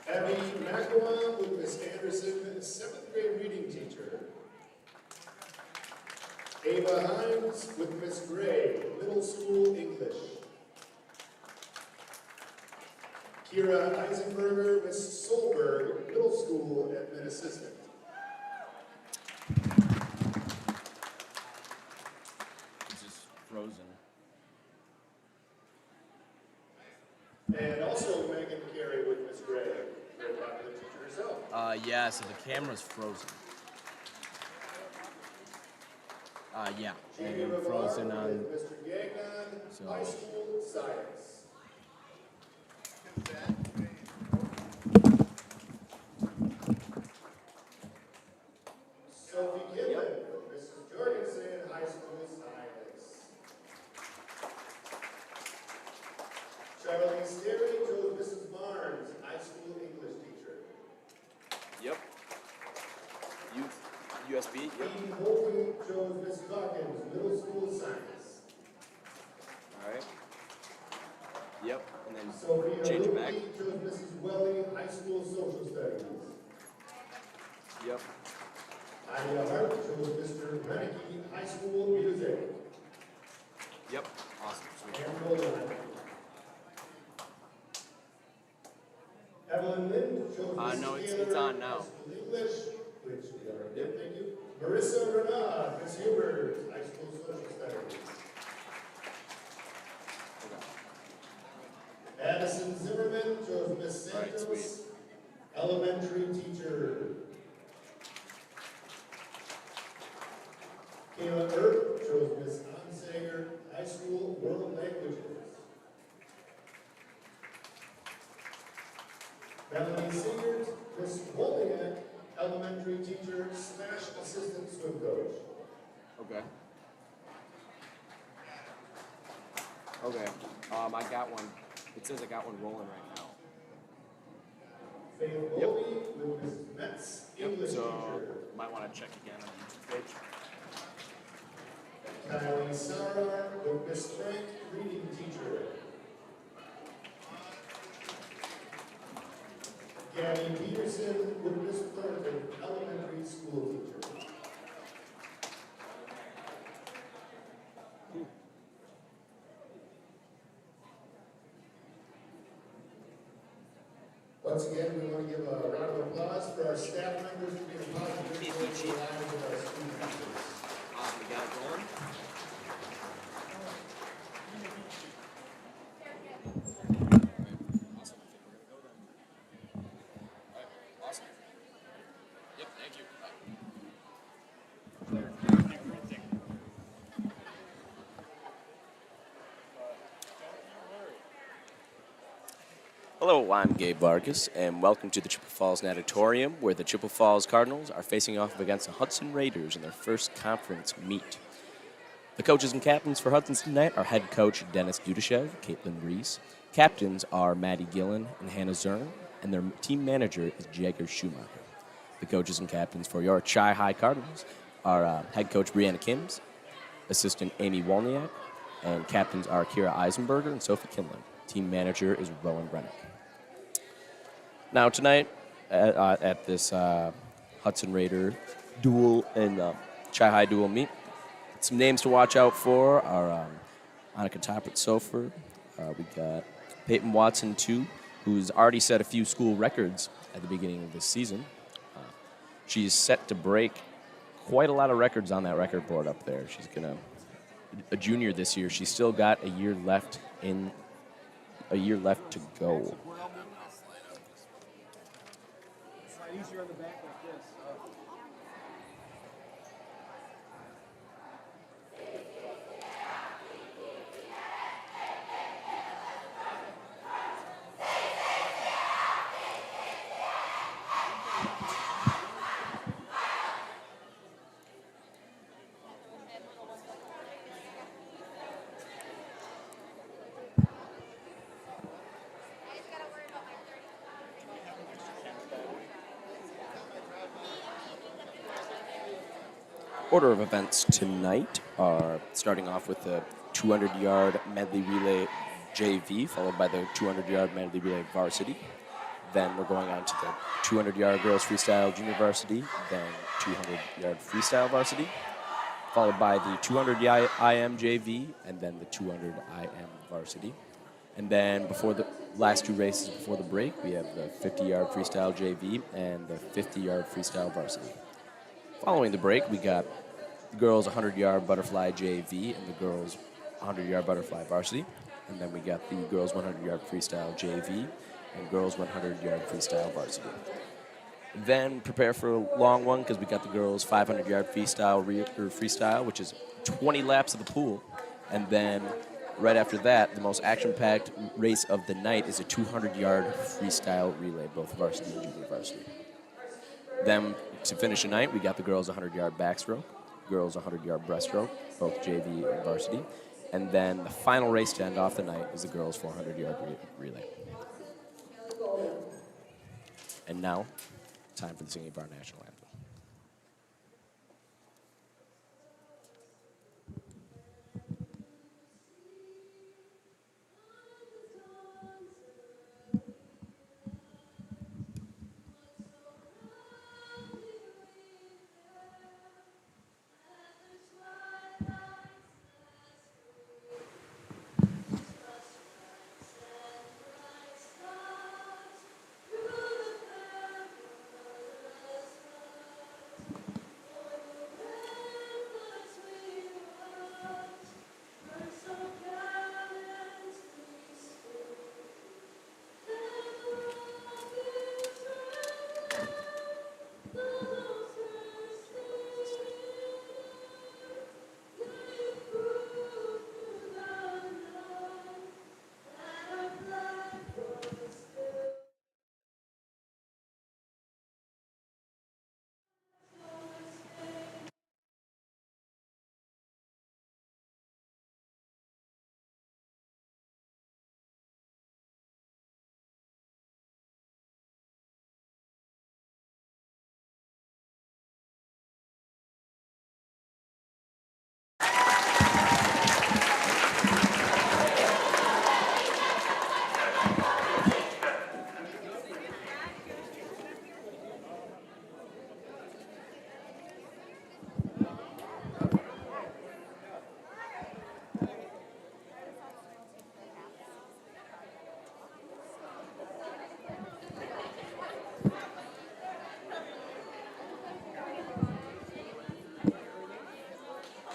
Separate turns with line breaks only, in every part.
Abby McElwain with Miss Anderson, 7th grade reading teacher. Ava Hines with Miss Gray, middle school English. Kira Eisenberger, Miss Solberg, middle school admin assistant.
This is frozen.
And also Megan Carey with Miss Gray, very popular teacher herself.
Yeah, so the camera's frozen. Yeah, and frozen on.
Mr. Gagnon,
So.
high school science. Sophie Kidman, Mrs. Jorgensen, high school science. Charlie Sterry chose Mrs. Barnes, high school English teacher.
Yep. USB. Yep.
Dean Holden chose Miss Dawkins, middle school science.
All right. Yep. And then
Sophia
change it back.
Lukey chose Mrs. Welly, high school social studies.
Yep.
Ida Hart chose Mr. Reneke, high school music.
Yep. Awesome. Sweet.
And Roland. Evelyn Lind chose Mrs.
No, it's
Taylor,
on now.
high school English, which we already did, thank you. Marissa Renard, Miss Hubert, high school social studies. Addison Zimmerman chose Miss Santos,
Right,
elementary teacher. Kayla Earp chose Miss Onsager, high school world languages. Melanie Seegers, Miss Wozniak, elementary teacher / assistant swim coach.
Okay. Okay. I got one. It says I got one rolling right now.
Faith
Yep.
Bowley with Miss Metz, English
So
teacher.
might want to check again on the YouTube page.
Kylie Sarah with Miss Frank, reading teacher. Gabby Peterson with Miss Thornton, elementary school teacher. Once again, we want to give a round of applause for our staff members for being a positive influence in the lives of our student teachers.
Awesome. We got it rolling. Awesome. Awesome. Yep. Thank you. Hello, I'm Gabe Vargas, and welcome to the Chippewa Falls Natatorium, where the Chippewa Falls Cardinals are facing off against the Hudson Raiders in their first conference meet. The coaches and captains for Hudson tonight are head coach Dennis Dudashev, Caitlin Reese. Captains are Maddie Gillen and Hannah Zern, and their team manager is Jagger Schumacher. The coaches and captains for your Chi High Cardinals are head coach Brianna Kims, assistant Amy Wolniak, and captains are Kira Eisenberger and Sophie Kinlan. Team manager is Rowan Brennick. Now tonight at this Hudson Raider duel and Chi High duel meet, some names to watch out for are Annika Toppert-Sofer. We got Peyton Watson, too, who's already set a few school records at the beginning of this season. She's set to break quite a lot of records on that record board up there. She's a junior this year. She's still got a year left to go.
Easier on the back like this.
Order of events tonight are starting off with the 200-yard medley relay JV, followed by the 200-yard medley relay varsity. Then we're going on to the 200-yard girls freestyle junior varsity, then 200-yard freestyle varsity, followed by the 200 IM JV, and then the 200 IM varsity. And then before the last two races before the break, we have the 50-yard freestyle JV and the 50-yard freestyle varsity. Following the break, we got the girls 100-yard butterfly JV and the girls 100-yard butterfly varsity. And then we got the girls 100-yard freestyle JV and girls 100-yard freestyle varsity. Then prepare for a long one because we got the girls 500-yard freestyle, which is 20 laps of the pool. And then right after that, the most action-packed race of the night is a 200-yard freestyle relay, both varsity and junior varsity. Then to finish the night, we got the girls 100-yard backstroke, girls 100-yard breaststroke, both JV and varsity. And then the final race to end off the night is the girls 400-yard relay. And now, time for the singing of our national anthem.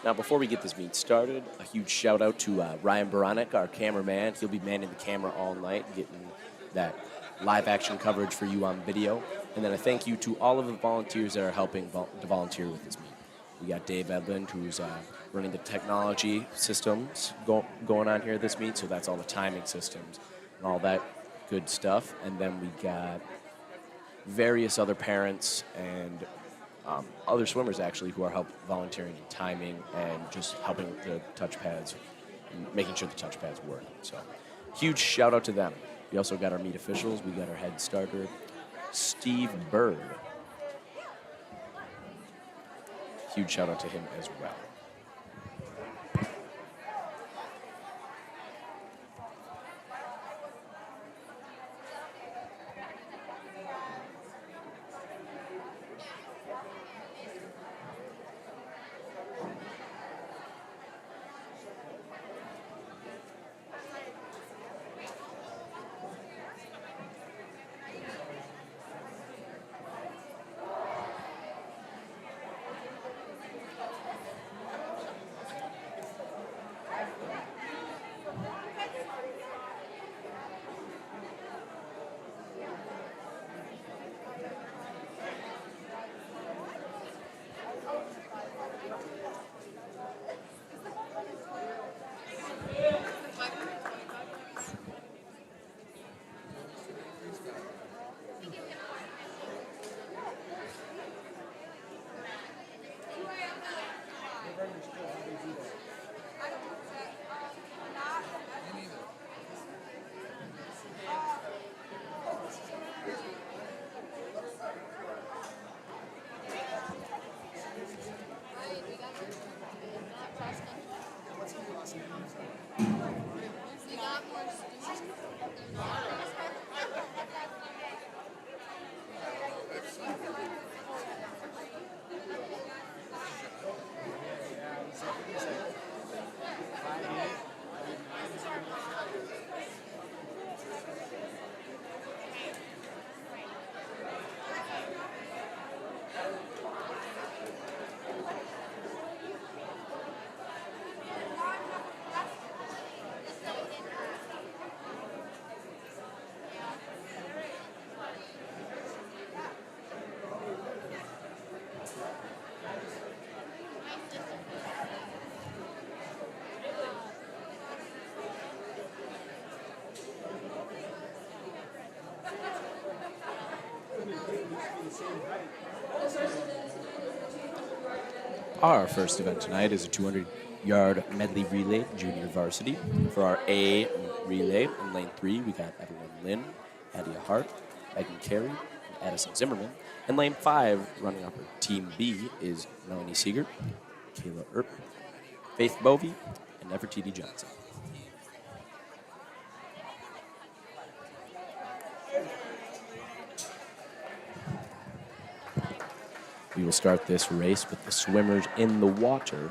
Now, before we get this meet started, a huge shout out to Ryan Baranek, our cameraman. He'll be manning the camera all night, getting that live action coverage for you on video. And then a thank you to all of the volunteers that are helping to volunteer with this meet. We got Dave Edlund, who's running the technology systems going on here at this meet, so that's all the timing systems and all that good stuff. And then we got various other parents and other swimmers, actually, who are volunteering in timing and just helping with the touchpads and making sure the touchpads work. So huge shout out to them. We also got our meet officials. We got our head starter, Steve Bird. Huge shout out to him as well. Our first event tonight is a 200-yard medley relay, junior varsity. For our A relay in lane 3, we got Evelyn Lynn, Adia Hart, Megan Carey, and Addison Zimmerman. In lane 5, running up our team B is Melanie Siegert, Kayla Earp, Faith Bovey, and Nefertiti Johnson. We will start this race with the swimmers in the water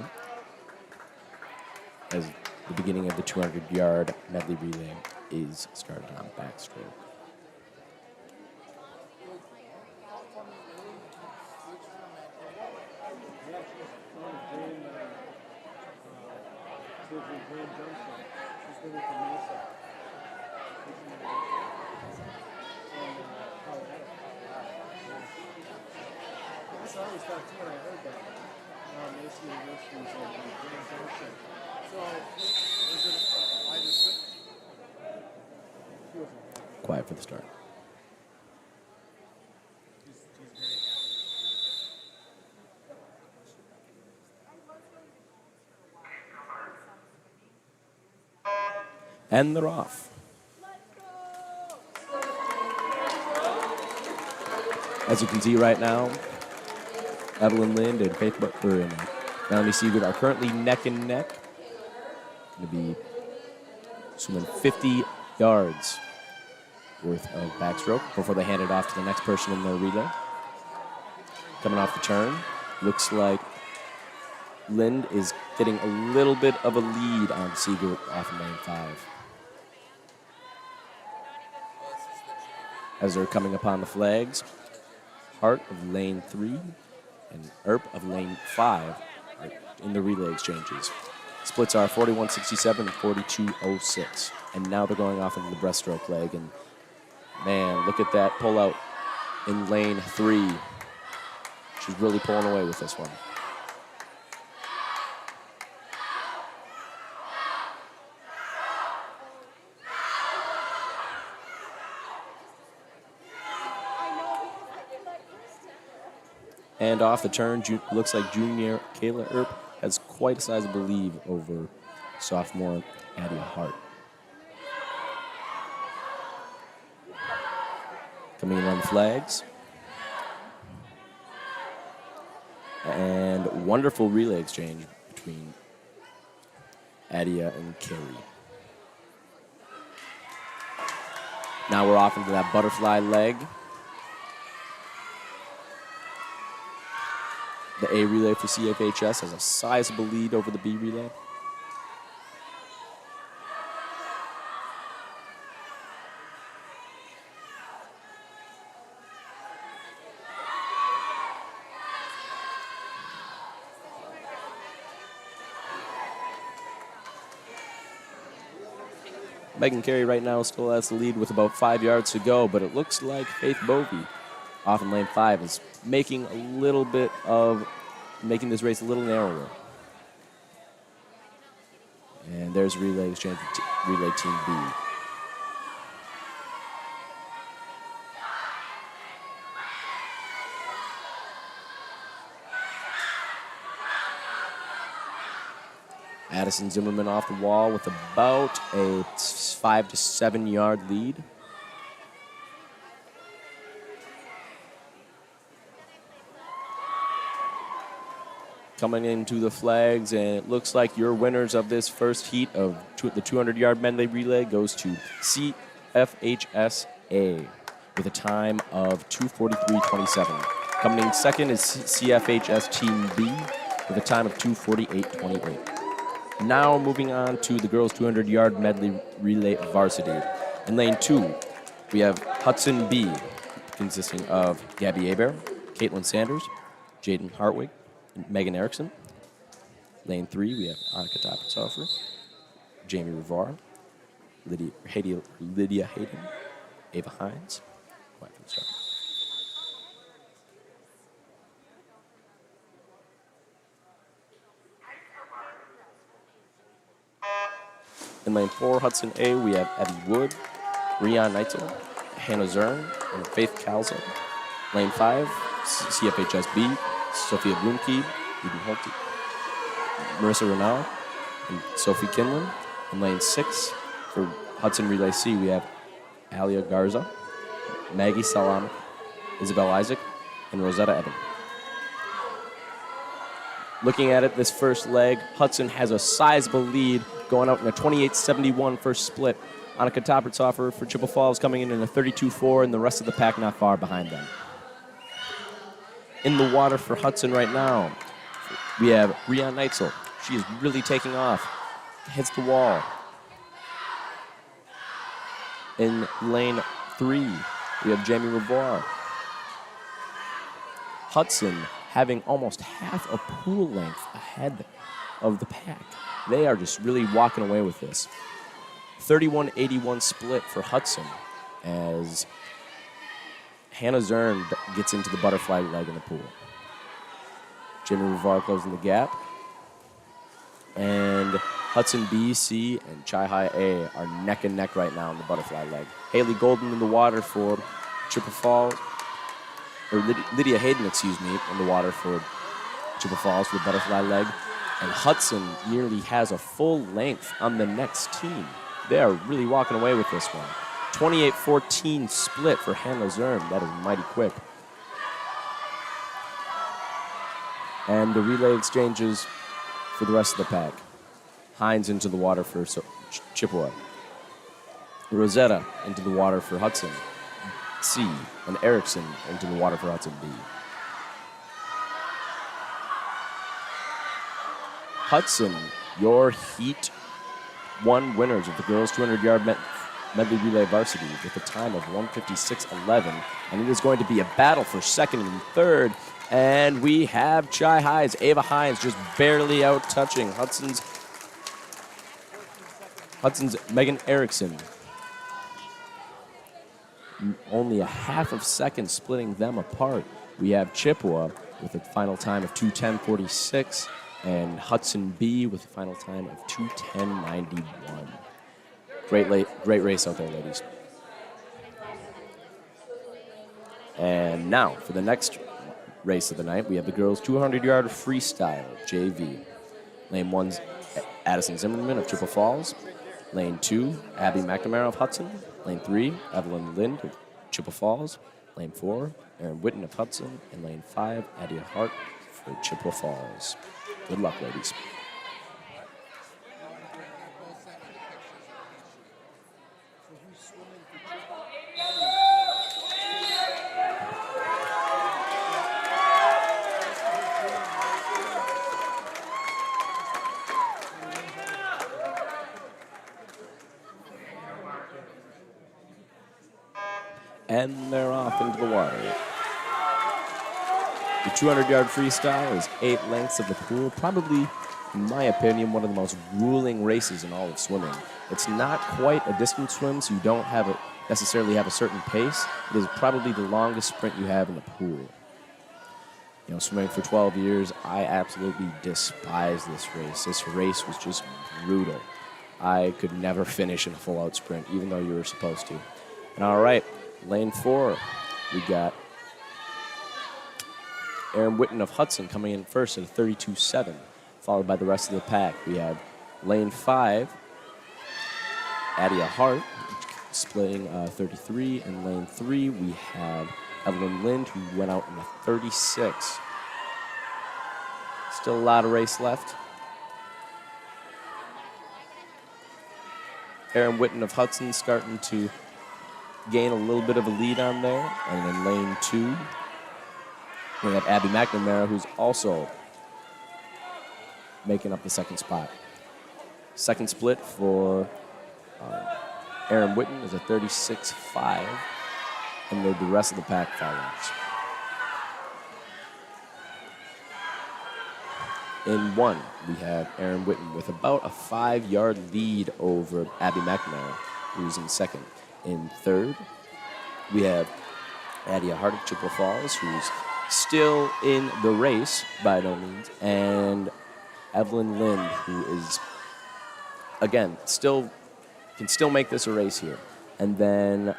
as the beginning of the 200-yard medley relay is started on backstroke.
I always thought too when I heard that. Macy University was like in Grand Junction. So, was it either she wasn't happy.
Quiet for the start.
He's very happy.
And they're off. As you can see right now, Evelyn Lind and Faith Butler and Melanie Siegert are currently neck and neck. Going to be swimming 50 yards worth of backstroke before they hand it off to the next person in their relay. Coming off the turn, looks like Lind is getting a little bit of a lead on Siegert off of lane 5. As they're coming upon the flags, Hart of lane 3 and Earp of lane 5 are in the relay exchanges. Splits are 41.67 and 42.06. And now they're going off into the breaststroke leg. And man, look at that pull out in lane 3. She's really pulling away with this one. And off the turn, looks like junior Kayla Earp has quite a sizable lead over sophomore Adia Hart. Coming in on the flags. And wonderful relay exchange between Adia and Carey. Now we're off into that butterfly leg. The A relay for CFHS has a sizable lead over the B relay. Megan Carey right now still has the lead with about 5 yards to go, but it looks like Faith Bovey off in lane 5 is making this race a little narrower. And there's relay exchange with relay team B. Addison Zimmerman off the wall with about a 5 to 7 yard lead. Coming into the flags, and it looks like your winners of this first heat of the 200-yard medley relay goes to CFHS-A with a time of 2:43.27. Coming in second is CFHS Team B with a time of 2:48.28. Now moving on to the girls' 200-yard medley relay varsity. In lane 2, we have Hudson B, consisting of Gabby Aber, Caitlin Sanders, Jaden Hartwig, Megan Erickson. Lane 3, we have Annika Toppenshofer, Jamie Rivar, Lydia Hayden, Ava Hines. Quiet for the start. In lane 4, Hudson A, we have Abby Wood, Rian Neitzel, Hannah Zern, and Faith Calzo. Lane 5, CFHSB, Sophia Blumke, Eden Holte, Marissa Renaud, and Sophie Kinlan. In lane 6, for Hudson Relay C, we have Alia Garza, Maggie Salam, Isabel Isaac, and Rosetta Evan. Looking at it, this first leg, Hudson has a sizable lead going out in a 28-71 first split. Annika Topertsoffer for Chippewa Falls coming in a 32-4, and the rest of the pack not far behind them. In the water for Hudson right now, we have Rian Neitzel. She is really taking off. Hits the wall. In lane 3, we have Jamie Revoir. Hudson having almost half a pool length ahead of the pack. They are just really walking away with this. 31-81 split for Hudson as Hannah Zern gets into the butterfly leg in the pool. Jamie Revoir closing the gap. And Hudson B, C, and Chi High A are neck and neck right now in the butterfly leg. Haley Golden in the water for Chippewa Falls, or Lydia Hayden, in the water for Chippewa Falls for the butterfly leg. And Hudson nearly has a full length on the next team. They are really walking away with this one. 28-14 split for Hannah Zern. That is mighty quick. And the relay exchanges for the rest of the pack. Hines into the water for Chippewa. Rosetta into the water for Hudson C. And Erickson into the water for Hudson B. Hudson, your Heat 1 winners of the girls' 200-yard medley relay varsity with a time of 1:56.11. And it is going to be a battle for second and third. And we have Chi High's Ava Hines just barely out-touching Hudson's Megan Erickson. Only a half of second splitting them apart. We have Chippewa with a final time of 2:10.46 and Hudson B with a final time of 2:10.91. Great race out there, ladies. And now for the next race of the night, we have the girls' 200-yard freestyle JV. Lane 1's Addison Zimmerman of Chippewa Falls. Lane 2, Abby McNamara of Hudson. Lane 3, Evelyn Lind of Chippewa Falls. Lane 4, Erin Witten of Hudson. And Lane 5, Adia Hart for Chippewa Falls. Good luck, ladies. And they're off into the water. The 200-yard freestyle is 8 lengths of the pool. Probably, in my opinion, one of the most grueling races in all of swimming. It's not quite a distance swim, so you don't necessarily have a certain pace. It is probably the longest sprint you have in the pool. You know, swimming for 12 years, I absolutely despise this race. This race was just brutal. I could never finish in a full-out sprint, even though you were supposed to. And all right. Lane 4, we got Erin Witten of Hudson coming in first at a 32.7, followed by the rest of the pack. We have Lane 5, Adia Hart, splitting 33, and Lane 3, we have Evelyn Lind, who went out in a 36. Still a lot of race left. Erin Witten of Hudson starting to gain a little bit of a lead on there. And then lane 2, we have Abby McNamara, who's also making up the second spot. Second split for Erin Witten is a 36.5, and the rest of the pack follows. In 1, we have Erin Witten with about a 5-yard lead over Abby McNamara, who's in second. In 3rd, we have Adia Hart of Chippewa Falls, who's still in the race by no means, and Evelyn Lind, who is, again, can still make this a race here. And then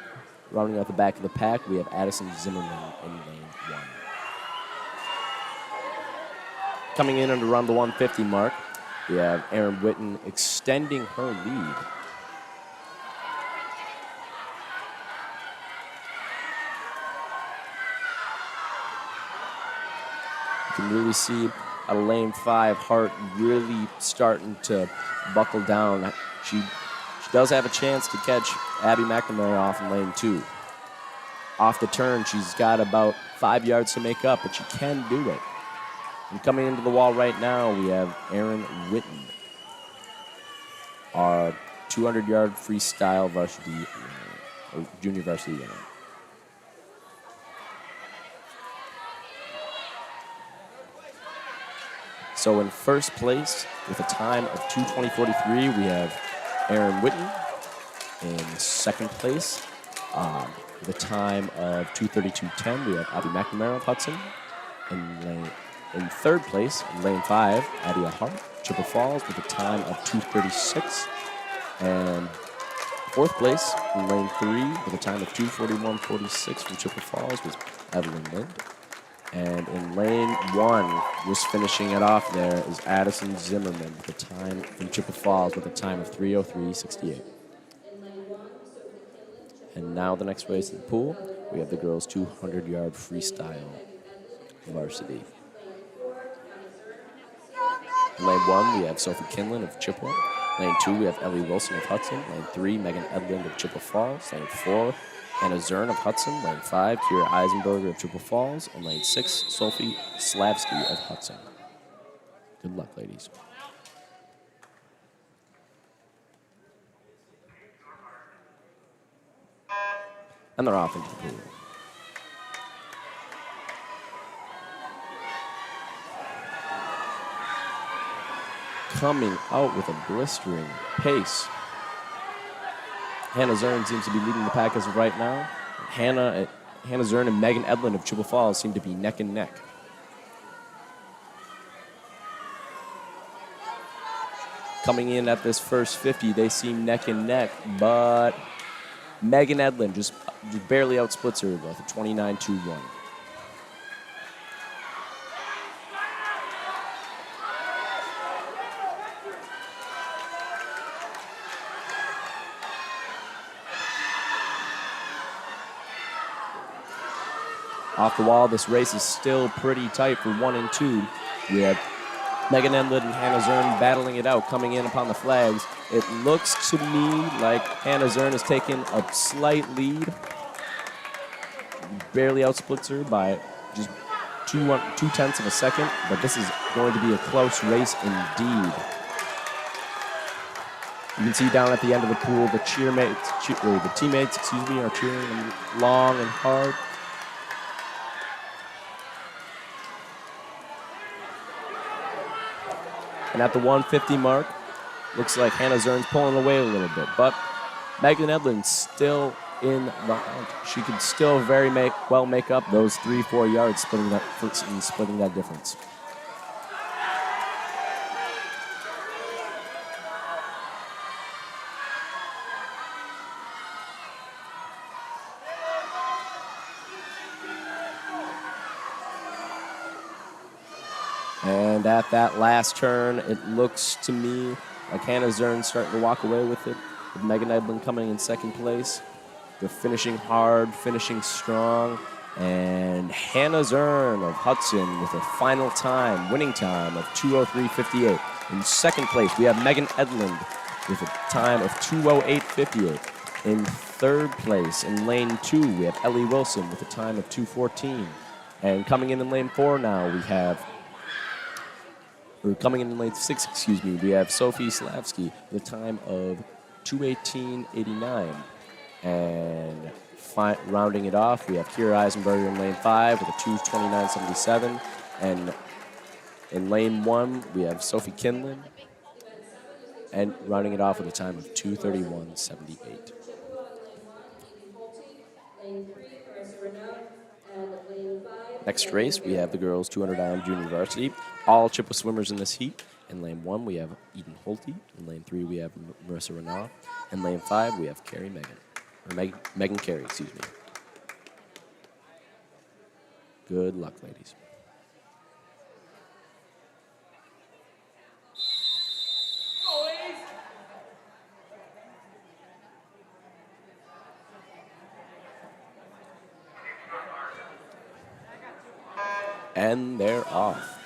Rounding out the back of the pack, we have Addison Zimmerman in lane 1. Coming in and around the 150 mark, we have Erin Witten extending her lead. You can really see out of lane 5, Hart really starting to buckle down. She does have a chance to catch Abby McNamara off in lane 2. Off the turn, she's got about 5 yards to make up, but she can do it. And coming into the wall right now, we have Erin Witten, our 200-yard freestyle varsity, or junior varsity runner. So in first place, with a time of 2:20.43, we have Erin Witten. In second place, with a time of 2:32.10, we have Abby McNamara of Hudson. In third place, in lane 5, Adia Hart, Chippewa Falls, with a time of 2:36. And fourth place, in lane 3, with a time of 2:41.46 from Chippewa Falls, was Evelyn Lind. And in lane 1, just finishing it off there, is Addison Zimmerman with a time from Chippewa Falls with a time of 3:03.68. And now the next race in the pool, we have the girls' 200-yard freestyle varsity. In lane 1, we have Sophie Kinlan of Chippewa. Lane 2, we have Ellie Wilson of Hudson. Lane 3, Megan Edlund of Chippewa Falls. Lane 4, Anna Zern of Hudson. Lane 5, Kira Eisenberger of Chippewa Falls. And lane 6, Sophie Slavsky of Hudson. Good luck, ladies. And they're off into the pool. Coming out with a blistering pace. Hannah Zern seems to be leading the pack as of right now. Hannah Zern and Megan Edlund of Chippewa Falls seem to be neck and neck. Coming in at this first 50, they seem neck and neck, but Megan Edlund just barely outsplits her with a 29.21. Off the wall, this race is still pretty tight for 1 and 2. We have Megan Edlund and Hannah Zern battling it out, coming in upon the flags. It looks to me like Hannah Zern has taken a slight lead. Barely outsplits her by just 2/10 of a second, but this is going to be a close race indeed. You can see down at the end of the pool, the teammates are cheering them long and hard. And at the 150 mark, looks like Hannah Zern's pulling away a little bit. But Megan Edlund's still in the hunt. She could still very well make up those 3-4 yards, splitting that difference. And at that last turn, it looks to me like Hannah Zern starting to walk away with it, with Megan Edlund coming in second place. They're finishing hard, finishing strong, and Hannah Zern of Hudson with a final time, winning time of 2:03.58. In second place, we have Megan Edlund with a time of 2:08.58. In third place, in lane 2, we have Ellie Wilson with a time of 2:14. And coming in lane 4 now, coming in lane 6, we have Sophie Slavsky with a time of 2:18.89. And rounding it off, we have Kira Eisenberger in lane 5 with a 2:29.77. And in lane 1, we have Sophie Kinlan. And rounding it off with a time of 2:31.78. Next race, we have the girls 200 IM Junior Varsity. All Chippewa swimmers in this heat. In lane 1, we have Eden Holte. In lane 3, we have Marissa Renaud. In lane 5, we have Carrie Megan. or Megan Carey, excuse me. Good luck, ladies. And they're off.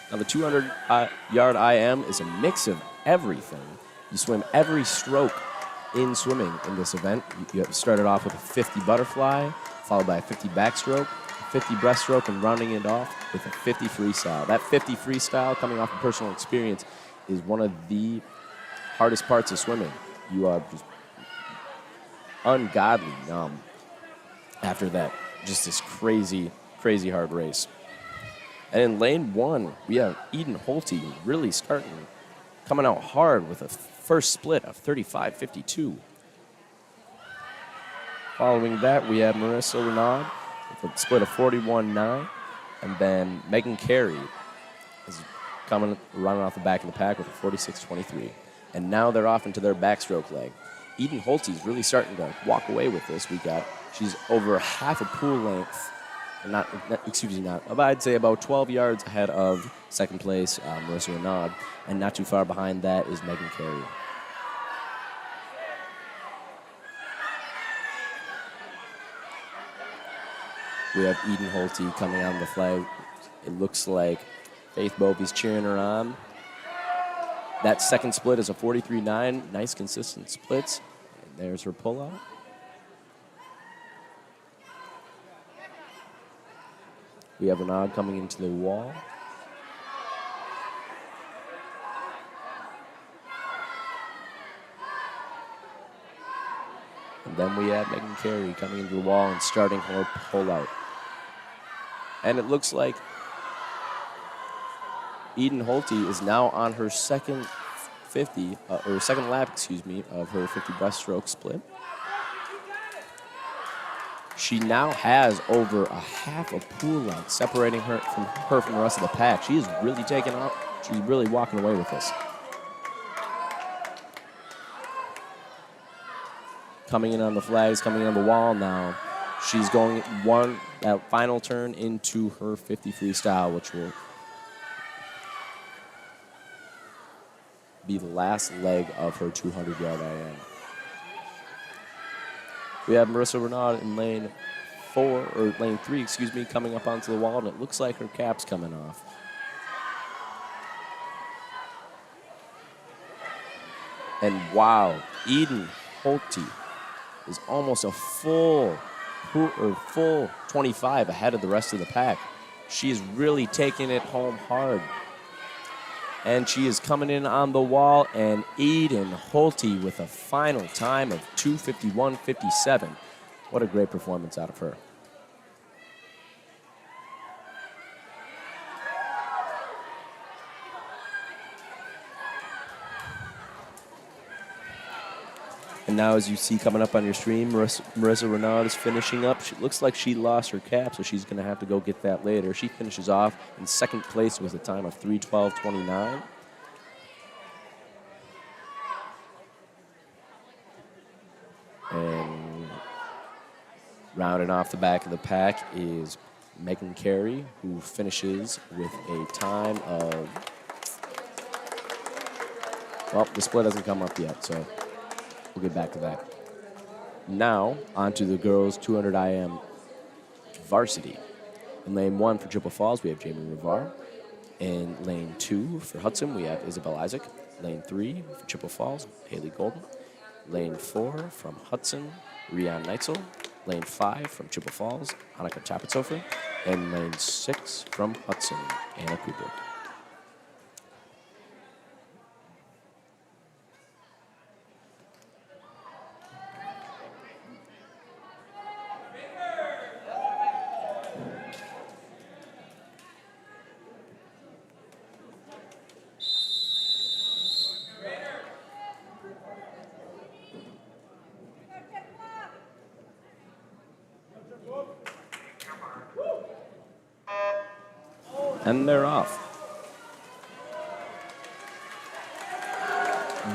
Now, the 200-yard IM is a mix of everything. You swim every stroke in swimming in this event. You started off with a 50 butterfly, followed by a 50 backstroke, a 50 breaststroke, and rounding it off with a 50 freestyle. That 50 freestyle, coming off of personal experience, is one of the hardest parts of swimming. You are just ungodly numb after that. Just this crazy, crazy hard race. And in lane 1, we have Eden Holte really coming out hard with a first split of 35.52. Following that, we have Marissa Renaud with a split of 41.9. And then Megan Carey is running off the back of the pack with a 46.23. And now they're off into their backstroke leg. Eden Holte is really starting to walk away with this. She's over half a pool length. I'd say about 12 yards ahead of second place, Marissa Renaud, and not too far behind that is Megan Carey. We have Eden Holte coming on the flag. It looks like Faith Bovey's cheering her on. That second split is a 43.9, nice consistent splits. And there's her pullout. We have Renaud coming into the wall. And then we have Megan Carey coming into the wall and starting her pullout. And it looks like Eden Holte is now on her second lap, of her 50 breaststroke split. She now has over a half a pool length separating her from the rest of the pack. She is really taking off. She's really walking away with this. Coming in on the flags, coming in on the wall now. She's going that final turn into her 50 freestyle, which will be the last leg of her 200-yard IM. We have Marissa Renaud in lane 3, coming up onto the wall, and it looks like her cap's coming off. And wow, Eden Holte is almost a full 25 ahead of the rest of the pack. She is really taking it home hard. And she is coming in on the wall, and Eden Holte with a final time of 2:51.57. What a great performance out of her. And now, as you see coming up on your stream, Marissa Renaud is finishing up. She looks like she lost her cap, so she's going to have to go get that later. She finishes off in second place with a time of 3:12.29. And rounding off the back of the pack is Megan Carey, who finishes with a time of... Well, the split hasn't come up yet, so we'll get back to that. Now, on to the girls' 200 IM varsity. In lane 1 for Chippewa Falls, we have Jamie Rivar. In lane 2 for Hudson, we have Isabel Isaac. Lane 3 for Chippewa Falls, Haley Golden. Lane 4 from Hudson, Rian Neitzel. Lane 5 from Chippewa Falls, Annika Tapitzofer. And lane 6 from Hudson, Anna Cooper. And they're off.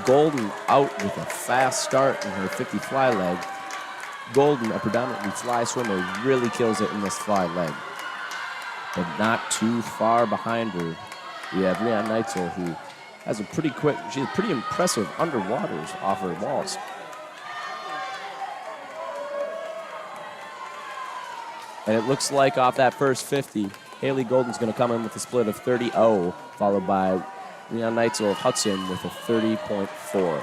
Golden out with a fast start in her 50 fly leg. Golden, a predominantly fly swimmer, really kills it in this fly leg. But not too far behind her, we have Leon Neitzel, who has a pretty quick, she has pretty impressive underwaters off her walls. And it looks like off that first 50, Haley Golden's going to come in with a split of 30-0, followed by Leon Neitzel of Hudson with a 30.4.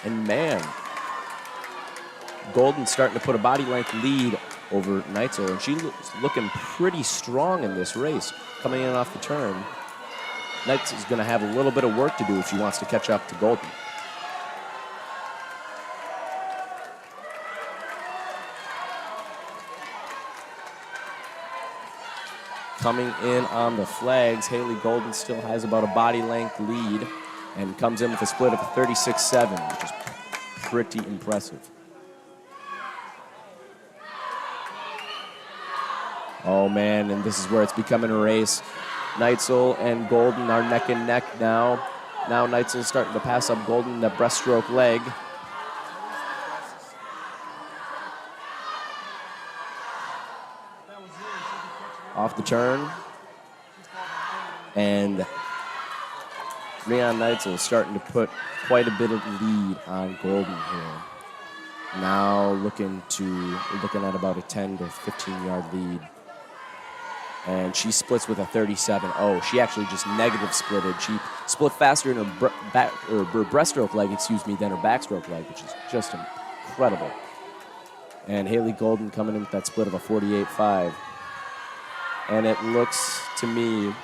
And man, Golden's starting to put a body length lead over Neitzel, and she's looking pretty strong in this race. Coming in off the turn, Neitzel's going to have a little bit of work to do if she wants to catch up to Golden. Coming in on the flags, Haley Golden still has about a body length lead and comes in with a split of 36-7, which is pretty impressive. Oh man, and this is where it's becoming a race. Neitzel and Golden are neck and neck now. Now Neitzel's starting to pass up Golden in the breaststroke leg. Off the turn. And Leon Neitzel is starting to put quite a bit of lead on Golden here. Now looking at about a 10 to 15 yard lead. And she splits with a 37-0. She actually just negative splitted. She split faster in her breaststroke leg, than her backstroke leg, which is just incredible. And Haley Golden coming in with that split of a 48-5. And it looks to me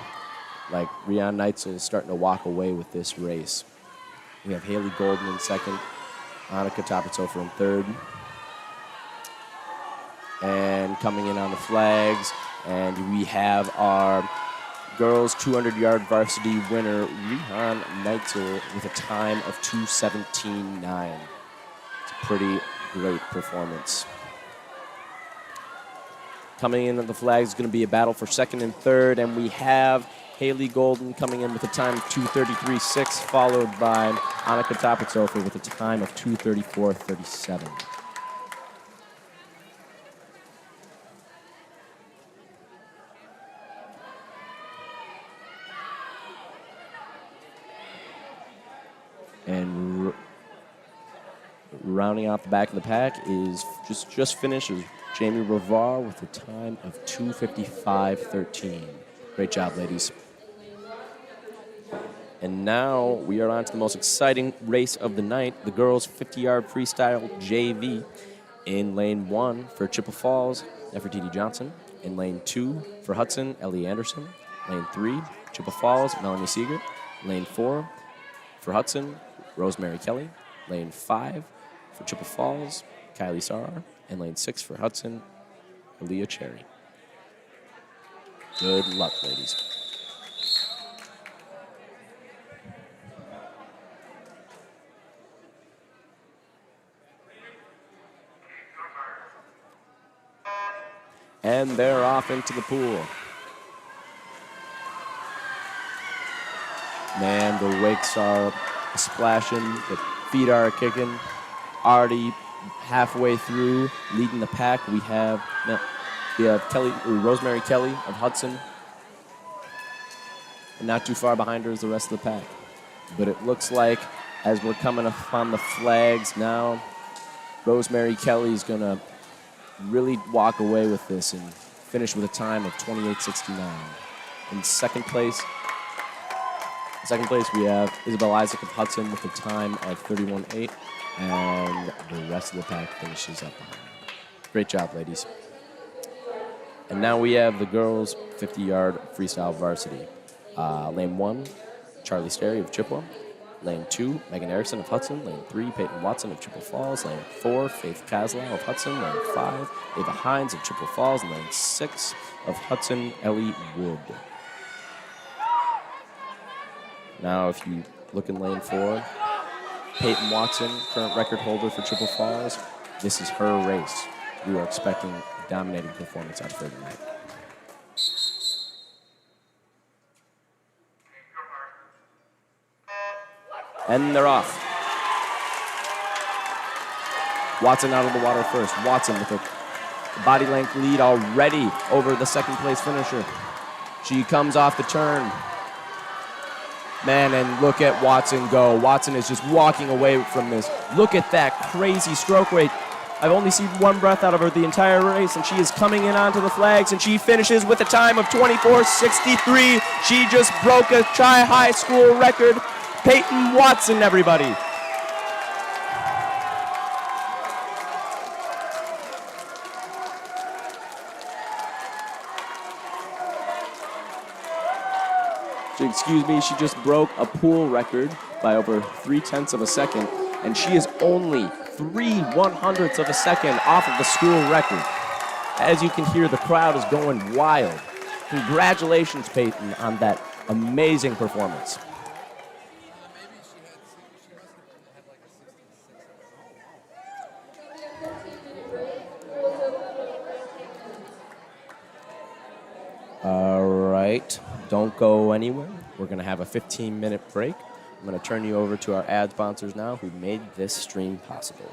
like Leon Neitzel is starting to walk away with this race. We have Haley Golden in second, Annika Tapitzofer in third. And coming in on the flags, and we have our girls 200-yard varsity winner, Rehan Neitzel, with a time of 2:17.9. It's a pretty great performance. Coming in on the flags is going to be a battle for second and third, and we have Haley Golden coming in with a time of 2:33.6, followed by Annika Tapitzofer with a time of 2:34.37. And rounding out the back of the pack is just finished is Jamie Ravar with a time of 2:55.13. Great job, ladies. And now we are on to the most exciting race of the night, the girls' 50-yard freestyle JV. In lane 1 for Chippewa Falls, Nefertiti Johnson. In lane 2 for Hudson, Ellie Anderson. Lane 3, Chippewa Falls, Melanie Seeger. Lane 4 for Hudson, Rosemary Kelly. Lane 5 for Chippewa Falls, Kylie Sarar. And lane 6 for Hudson, Aaliyah Cherry. Good luck, ladies. And they're off into the pool. Man, the wakes are splashing, the feet are kicking. Already halfway through, leading the pack, we have Rosemary Kelly of Hudson. And not too far behind her is the rest of the pack. But it looks like as we're coming up on the flags now, Rosemary Kelly is going to really walk away with this and finish with a time of 28.69. In second place, we have Isabel Isaac of Hudson with a time of 31.8, and the rest of the pack finishes up behind. Great job, ladies. And now we have the girls' 50-yard freestyle varsity. Lane 1, Charlie Sterry of Chippewa. Lane 2, Megan Erickson of Hudson. Lane 3, Peyton Watson of Chippewa Falls. Lane 4, Faith Kaslow of Hudson. Lane 5, Ava Hines of Chippewa Falls. And lane 6 of Hudson, Ellie Wood. Now, if you look in lane 4, Peyton Watson, current record holder for Chippewa Falls. This is her race. We are expecting a dominating performance out of her tonight. And they're off. Watson out of the water first. Watson with a body length lead already over the second place finisher. She comes off the turn. Man, and look at Watson go. Watson is just walking away from this. Look at that crazy stroke rate. I've only seen one breath out of her the entire race, and she is coming in onto the flags, and she finishes with a time of 24:63. She just broke a high school record. Peyton Watson, everybody. Excuse me, she just broke a pool record by over 0.3 of a second, and she is only 0.03 of a second off of the school record. As you can hear, the crowd is going wild. Congratulations, Peyton, on that amazing performance. All right, don't go anywhere. We're going to have a 15-minute break. I'm going to turn you over to our ad sponsors now who made this stream possible.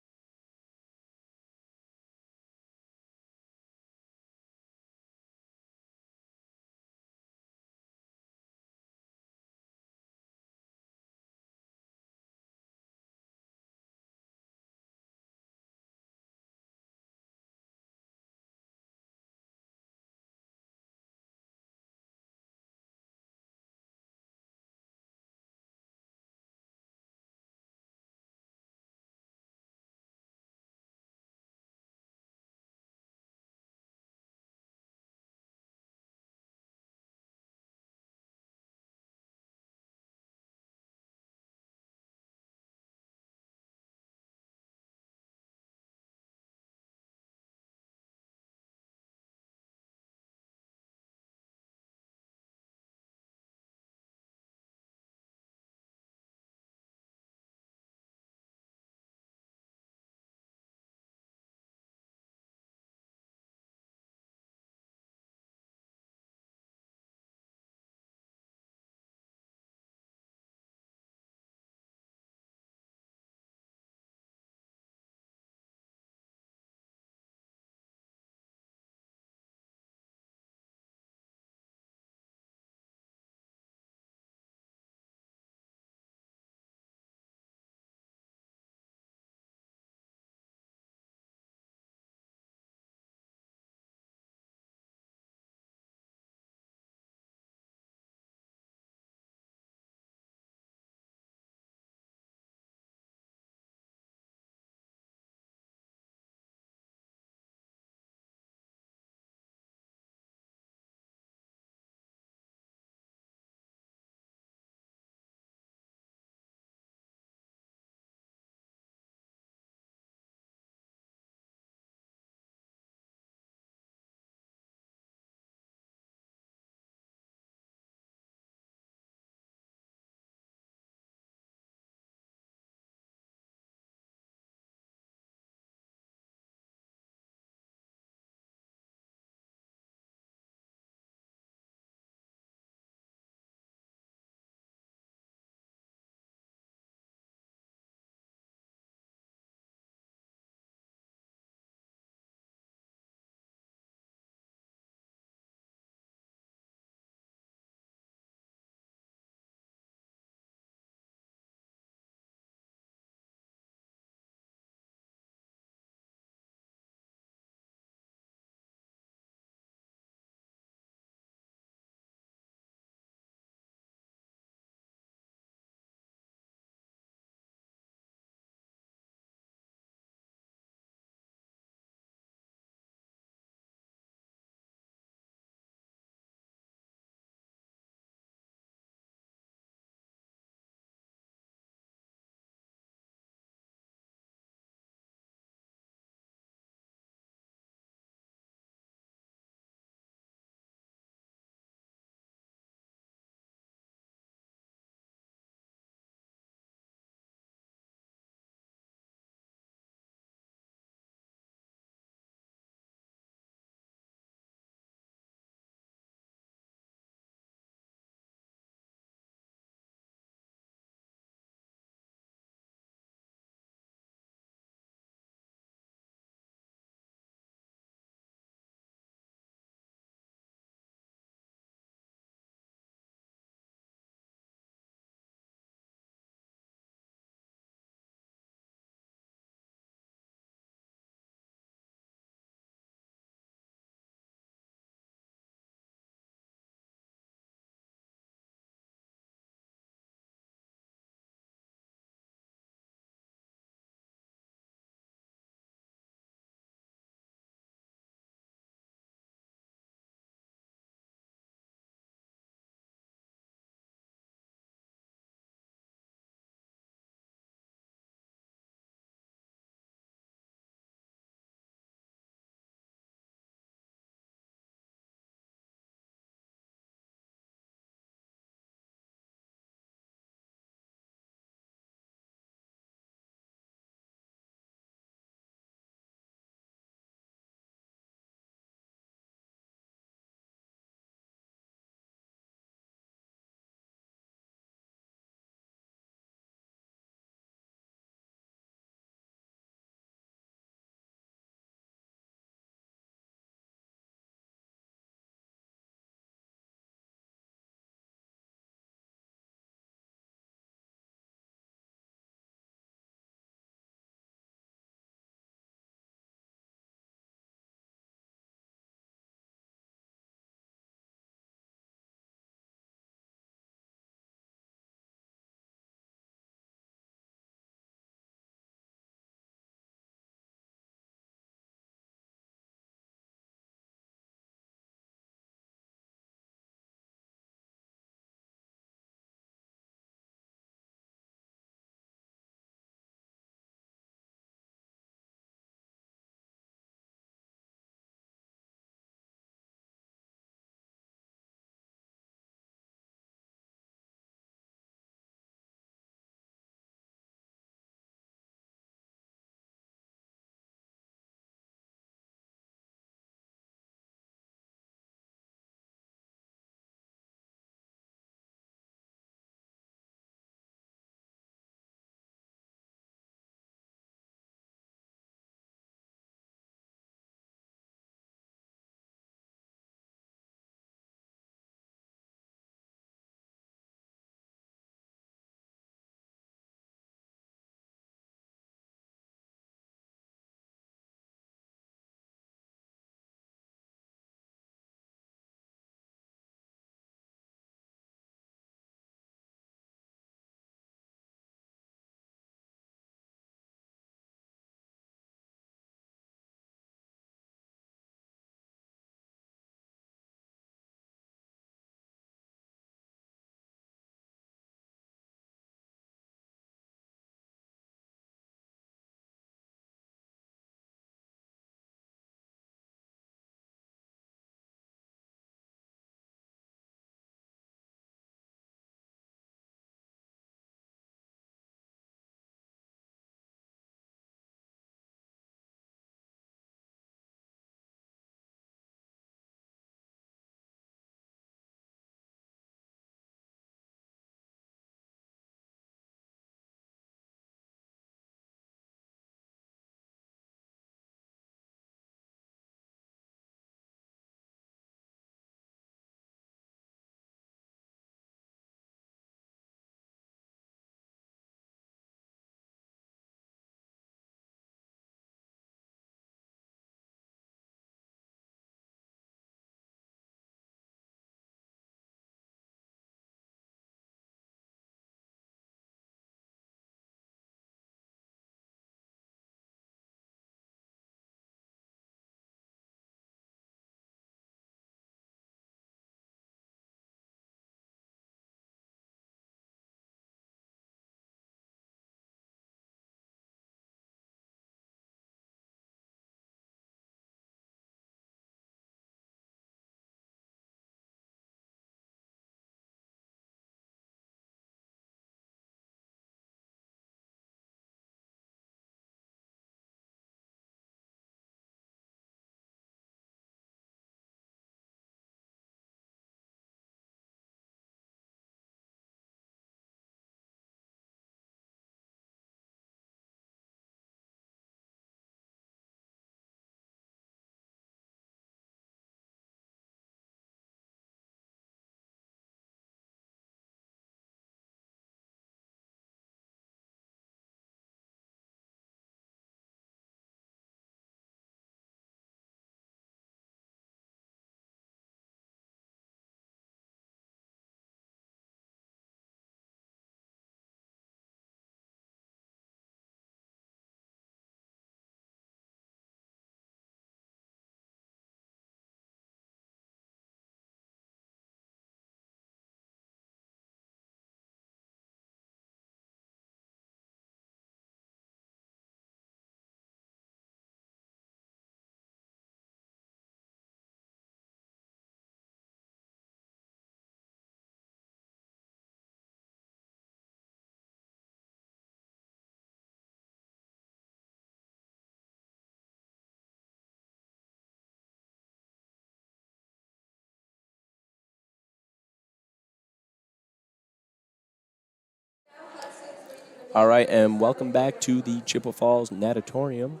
All right, and welcome back to the Chippewa Falls Natatorium.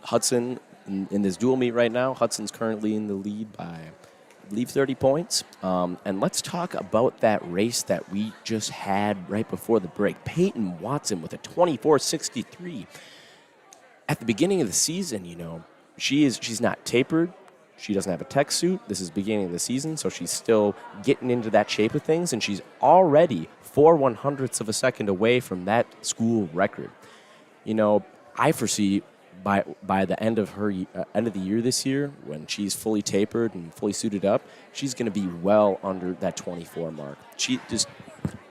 Hudson, in this dual meet right now, Hudson's currently in the lead by, I believe, 30 points. And let's talk about that race that we just had right before the break. Peyton Watson with a 24.63. At the beginning of the season, she's not tapered. She doesn't have a tech suit. This is beginning of the season, so she's still getting into that shape of things, and she's already 4/100ths of a second away from that school record. I foresee by the end of her end of the year this year, when she's fully tapered and fully suited up, she's going to be well under that 24 mark. She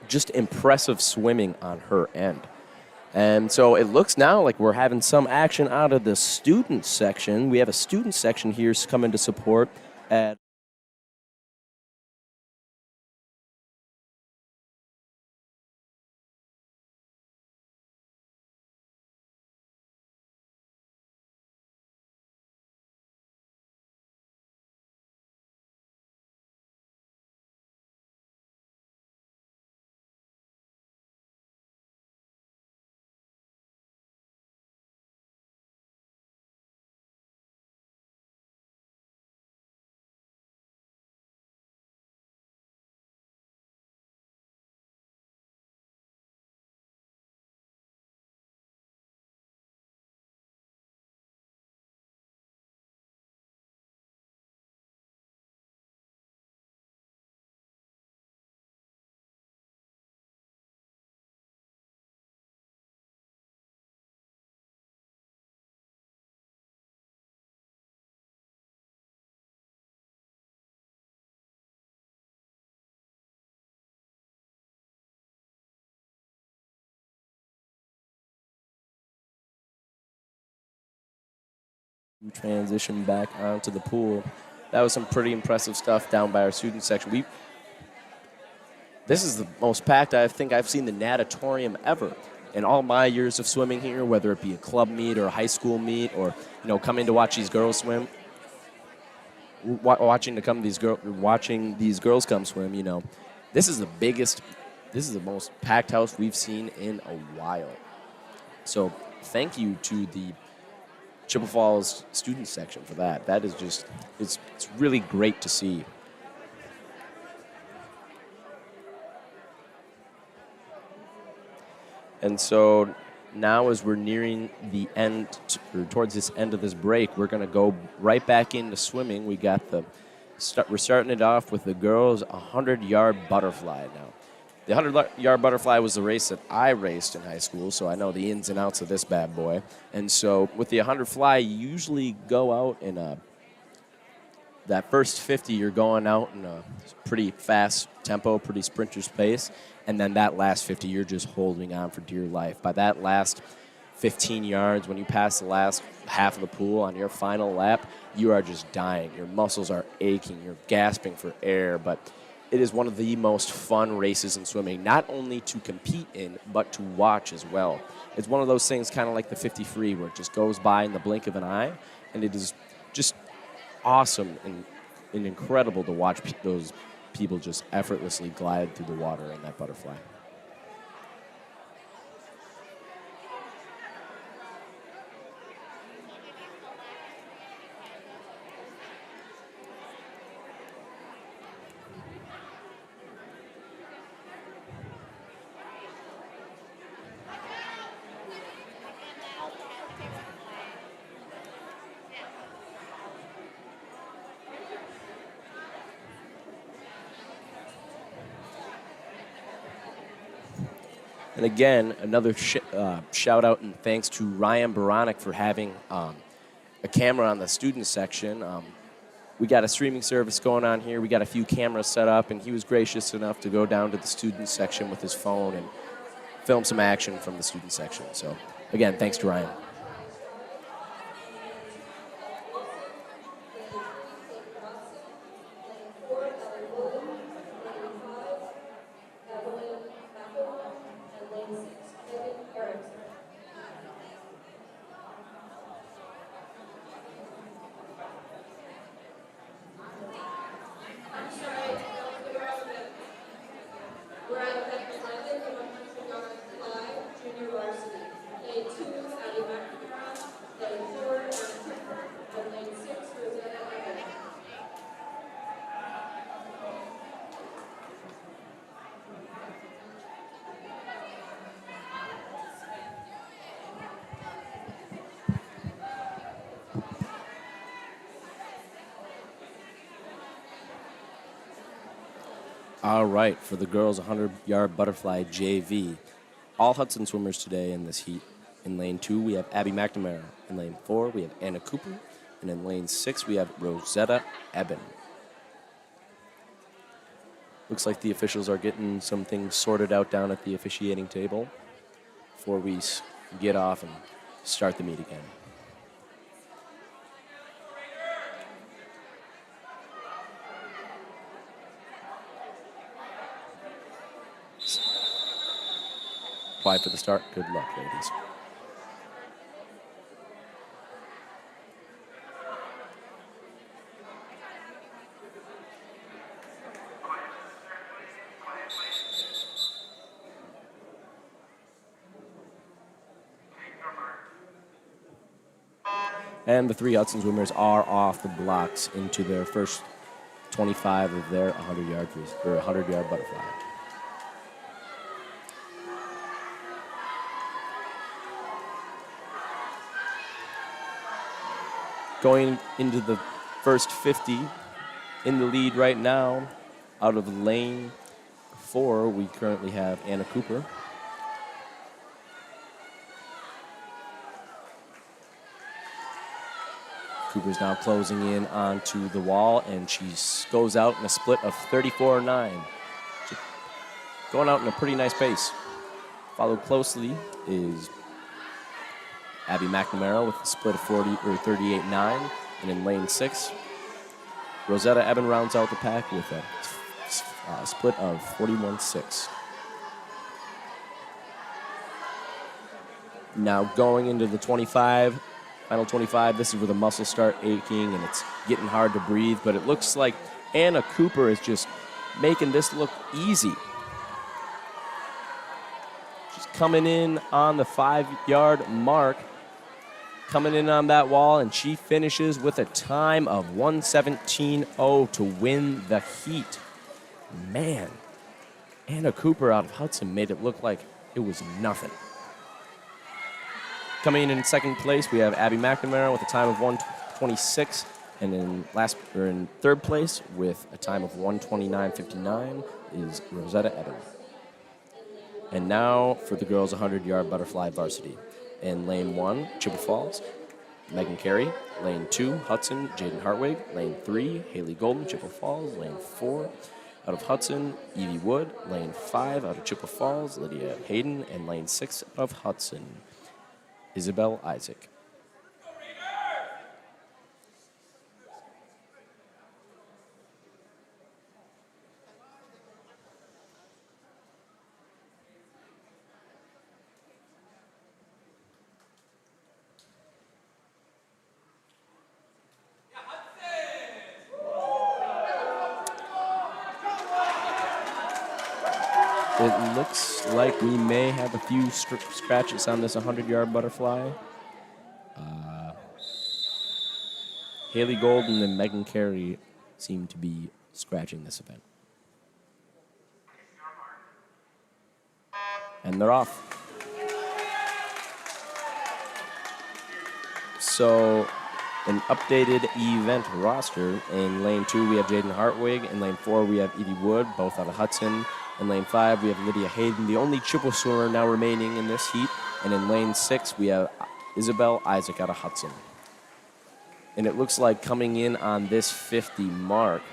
just impressive swimming on her end. And so it looks now like we're having some action out of the student section. We have a student section here coming to support at transition back onto the pool. That was some pretty impressive stuff down by our student section. This is the most packed I think I've seen the natatorium ever. In all my years of swimming here, whether it be a club meet or a high school meet, or coming to watch these girls swim, watching these girls come swim, this is the biggest, this is the most packed house we've seen in a while. So thank you to the Chippewa Falls student section for that. That is just, it's really great to see. And so now as we're nearing the end, or towards this end of this break, we're going to go right back into swimming. We're starting it off with the girls' 100-yard butterfly now. The 100-yard butterfly was the race that I raced in high school, so I know the ins and outs of this bad boy. And so with the 100 fly, you usually go out in that first 50, you're going out in a pretty fast tempo, pretty sprinter's pace. And then that last 50, you're just holding on for dear life. By that last 15 yards, when you pass the last half of the pool on your final lap, you are just dying. Your muscles are aching. You're gasping for air. But it is one of the most fun races in swimming, not only to compete in, but to watch as well. It's one of those things kind of like the 50 free, where it just goes by in the blink of an eye. And it is just awesome and incredible to watch those people just effortlessly glide through the water in that butterfly. And again, another shout out and thanks to Ryan Baronic for having a camera on the student section. We got a streaming service going on here. We got a few cameras set up, and he was gracious enough to go down to the student section with his phone and film some action from the student section. So again, thanks to Ryan.
We're out of
All right, for the girls 100-yard butterfly JV, all Hudson swimmers today in this heat. In lane 2, we have Abby McNamara. In lane 4, we have Anna Cooper. And in lane 6, we have Rosetta Eben. Looks like the officials are getting some things sorted out down at the officiating table before we get off and start the meet again. Quiet for the start. Good luck, ladies. And the 3 Hudson swimmers are off the blocks into their first 25 of their 100-yard butterfly. Going into the first 50, in the lead right now, out of lane 4, we currently have Anna Cooper. Cooper's now closing in onto the wall, and she goes out in a split of 34.9. Going out in a pretty nice pace. Followed closely is Abby McNamara with a split of 38.9. And in lane 6, Rosetta Eben rounds out the pack with a split of 41.6. Now going into the 25, final 25, this is where the muscles start aching and it's getting hard to breathe, but it looks like Anna Cooper is just making this look easy. She's coming in on the 5-yard mark, coming in on that wall, and she finishes with a time of 1:17.0 to win the heat. Man, Anna Cooper out of Hudson made it look like it was nothing. Coming in second place, we have Abby McNamara with a time of 1:26, and in third place with a time of 1:29.59 is Rosetta Eben. And now for the girls 100-yard butterfly varsity. In lane 1, Chippewa Falls, Megan Carey. Lane 2, Hudson, Jaden Hartwig. Lane 3, Haley Golden, Chippewa Falls. Lane 4, out of Hudson, Evie Wood. Lane 5, out of Chippewa Falls, Lydia Hayden. And lane 6, out of Hudson, Isabel Isaac. It looks like we may have a few scratches on this 100-yard butterfly. Haley Golden and Megan Carey seem to be scratching this event. And they're off. So, an updated event roster. In lane 2, we have Jaden Hartwig. In lane 4, we have Evie Wood, both out of Hudson. In lane 5, we have Lydia Hayden, the only Chippewa swimmer now remaining in this heat. And in lane 6, we have Isabel Isaac out of Hudson. And it looks like coming in on this 50 mark,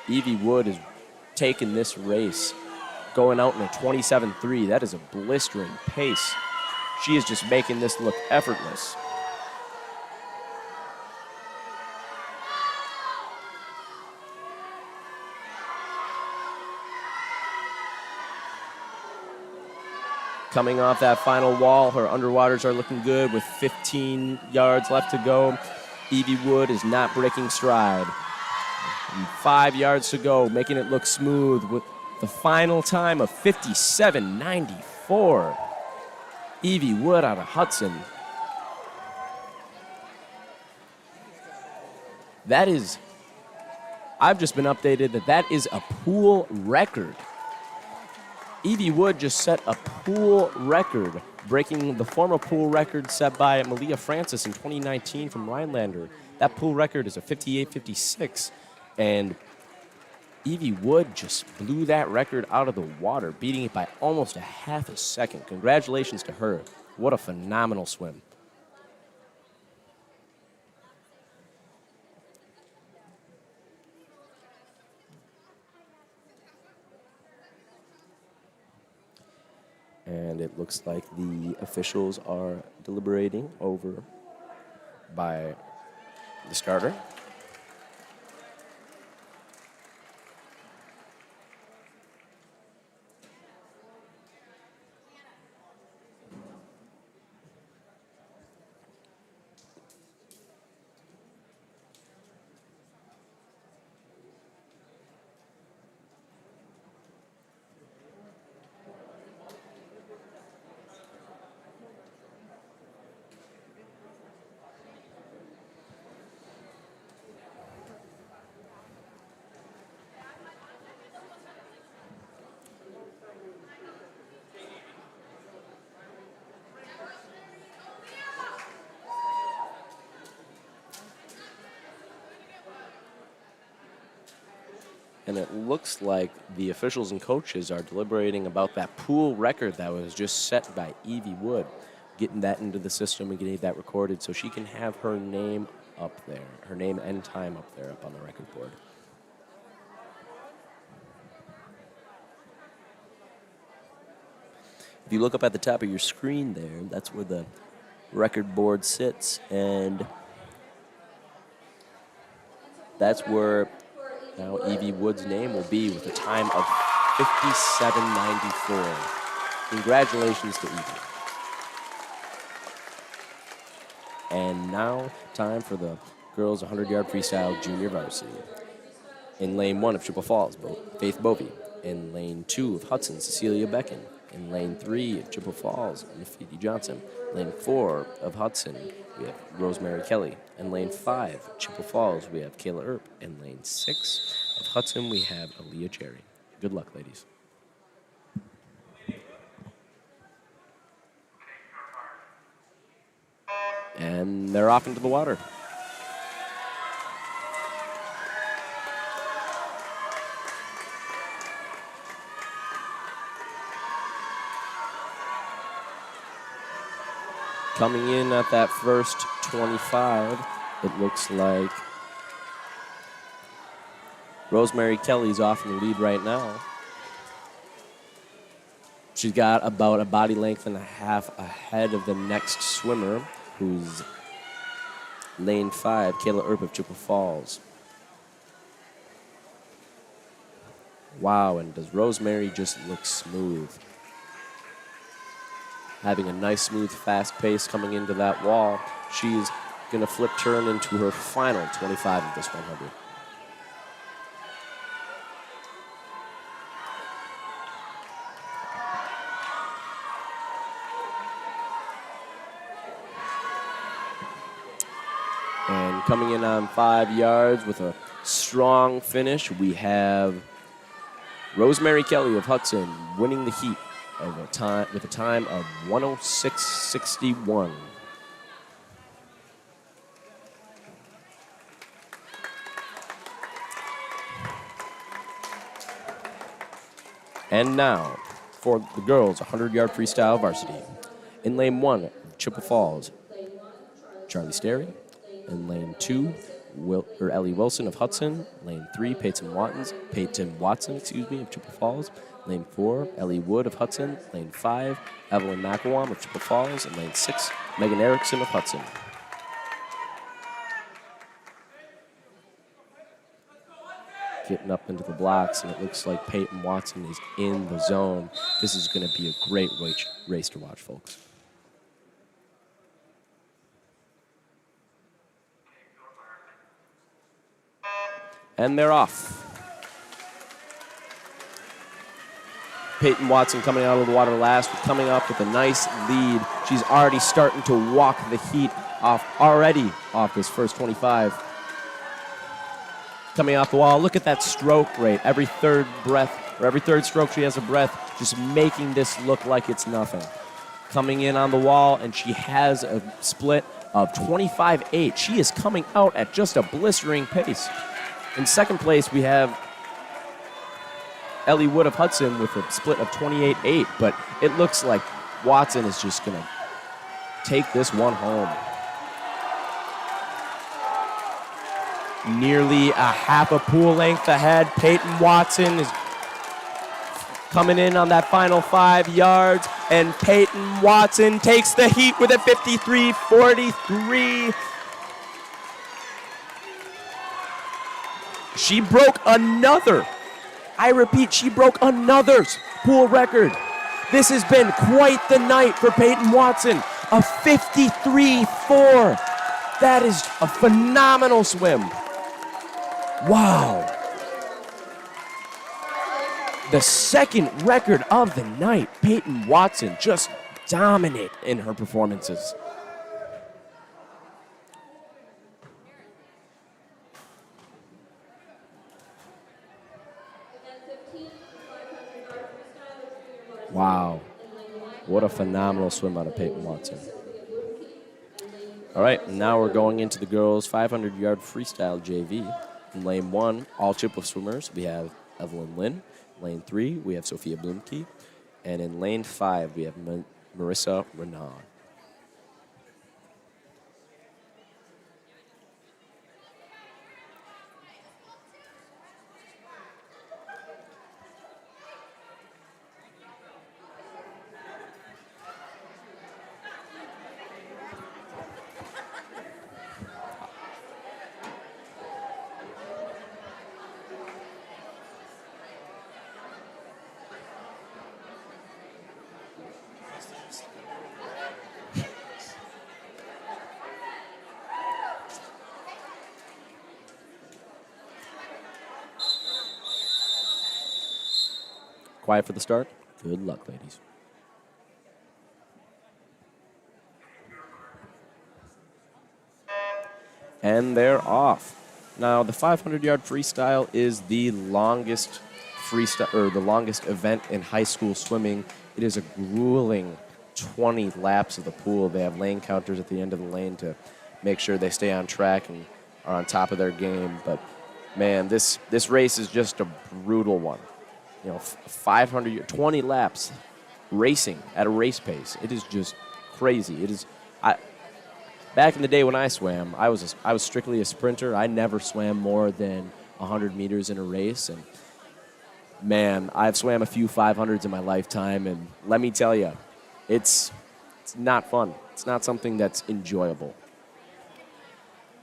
Evie Wood is taking this race, going out in a 27.3. That is a blistering pace. She is just making this look effortless. Coming off that final wall, her underwaters are looking good with 15 yards left to go. Evie Wood is not breaking stride. And 5 yards to go, making it look smooth with the final time of 57.94. Evie Wood out of Hudson. That is, I've just been updated that is a pool record. Evie Wood just set a pool record, breaking the former pool record set by Malia Francis in 2019 from Rhinelander. That pool record is a 58.56, and Evie Wood just blew that record out of the water, beating it by almost a half a second. Congratulations to her. What a phenomenal swim. And it looks like the officials are deliberating over by the starter. And it looks like the officials and coaches are deliberating about that pool record that was just set by Evie Wood, getting that into the system and getting that recorded so she can have her name up there, her name and time up there up on the record board. If you look up at the top of your screen there, that's where the record board sits, and that's where now Evie Wood's name will be with a time of 57.94. Congratulations to Evie. And now time for the girls 100-yard freestyle junior varsity. In lane 1 of Chippewa Falls, Faith Bovey. In lane 2 of Hudson, Cecilia Becken. In lane 3 of Chippewa Falls, Nafiti Johnson. Lane 4 of Hudson, we have Rosemary Kelly. In lane 5, Chippewa Falls, we have Kayla Earp. In lane 6 of Hudson, we have Aaliyah Cherry. Good luck, ladies. And they're off into the water. Coming in at that first 25, it looks like Rosemary Kelly's off in the lead right now. She's got about a body length and a half ahead of the next swimmer, who's lane 5, Kayla Earp of Chippewa Falls. Wow, and does Rosemary just look smooth? Having a nice, smooth, fast pace coming into that wall. She's going to flip turn into her final 25 of this 100. And coming in on 5 yards with a strong finish, we have Rosemary Kelly of Hudson winning the heat of a time with a time of 106.61. And now for the girls 100-yard freestyle varsity. In lane 1, Chippewa Falls, Charlie Sterry. In lane 2, Ellie Wilson of Hudson. Lane 3, Peyton Watson, of Chippewa Falls. Lane 4, Ellie Wood of Hudson. Lane 5, Evelyn McElwain of Chippewa Falls. And lane 6, Megan Erickson of Hudson. Getting up into the blocks, and it looks like Peyton Watson is in the zone. This is going to be a great race to watch, folks. And they're off. Peyton Watson coming out of the water last, coming up with a nice lead. She's already starting to walk the heat off this first 25. Coming off the wall, look at that stroke rate. Every third stroke she has a breath, just making this look like it's nothing. Coming in on the wall, and she has a split of 25.8. She is coming out at just a blistering pace. In second place, we have Ellie Wood of Hudson with a split of 28.8, but it looks like Watson is just going to take this one home. Nearly a half a pool length ahead. Peyton Watson is coming in on that final 5 yards, and Peyton Watson takes the heat with a 53.43. She broke another. I repeat, she broke another pool record. This has been quite the night for Peyton Watson. A 53.4. That is a phenomenal swim. Wow. The second record of the night. Peyton Watson just dominate in her performances. Wow. What a phenomenal swim out of Peyton Watson. All right, now we're going into the girls' 500-yard freestyle JV. In lane 1, all Chippewa swimmers, we have Evelyn Lynn. Lane 3, we have Sophia Blumke. And in lane 5, we have Marissa Renaud. Quiet for the start. Good luck, ladies. And they're off. Now, the 500-yard freestyle is the longest freestyle or the longest event in high school swimming. It is a grueling 20 laps of the pool. They have lane counters at the end of the lane to make sure they stay on track and are on top of their game. But man, this race is just a brutal one. You know, 20 laps racing at a race pace. It is just crazy. It is. Back in the day when I swam, I was strictly a sprinter. I never swam more than 100 meters in a race. And man, I've swam a few 500s in my lifetime, and let me tell you, it's not fun. It's not something that's enjoyable.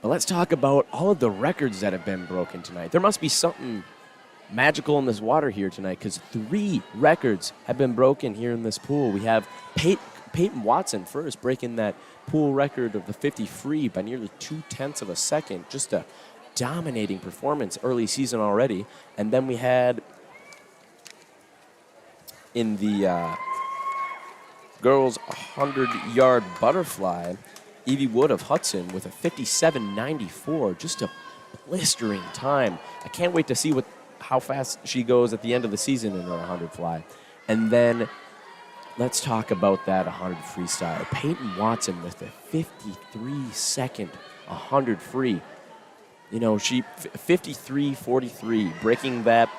But let's talk about all of the records that have been broken tonight. There must be something magical in this water here tonight, because 3 records have been broken here in this pool. We have Peyton Watson first, breaking that pool record of the 50 free by nearly 0.2 of a second. Just a dominating performance early season already. And then we had in the girls 100-yard butterfly, Evie Wood of Hudson with a 57.94, just a blistering time. I can't wait to see how fast she goes at the end of the season in her 100 fly. And then let's talk about that 100 freestyle. Peyton Watson with a 53-second 100 free. You know, she 53.43, breaking that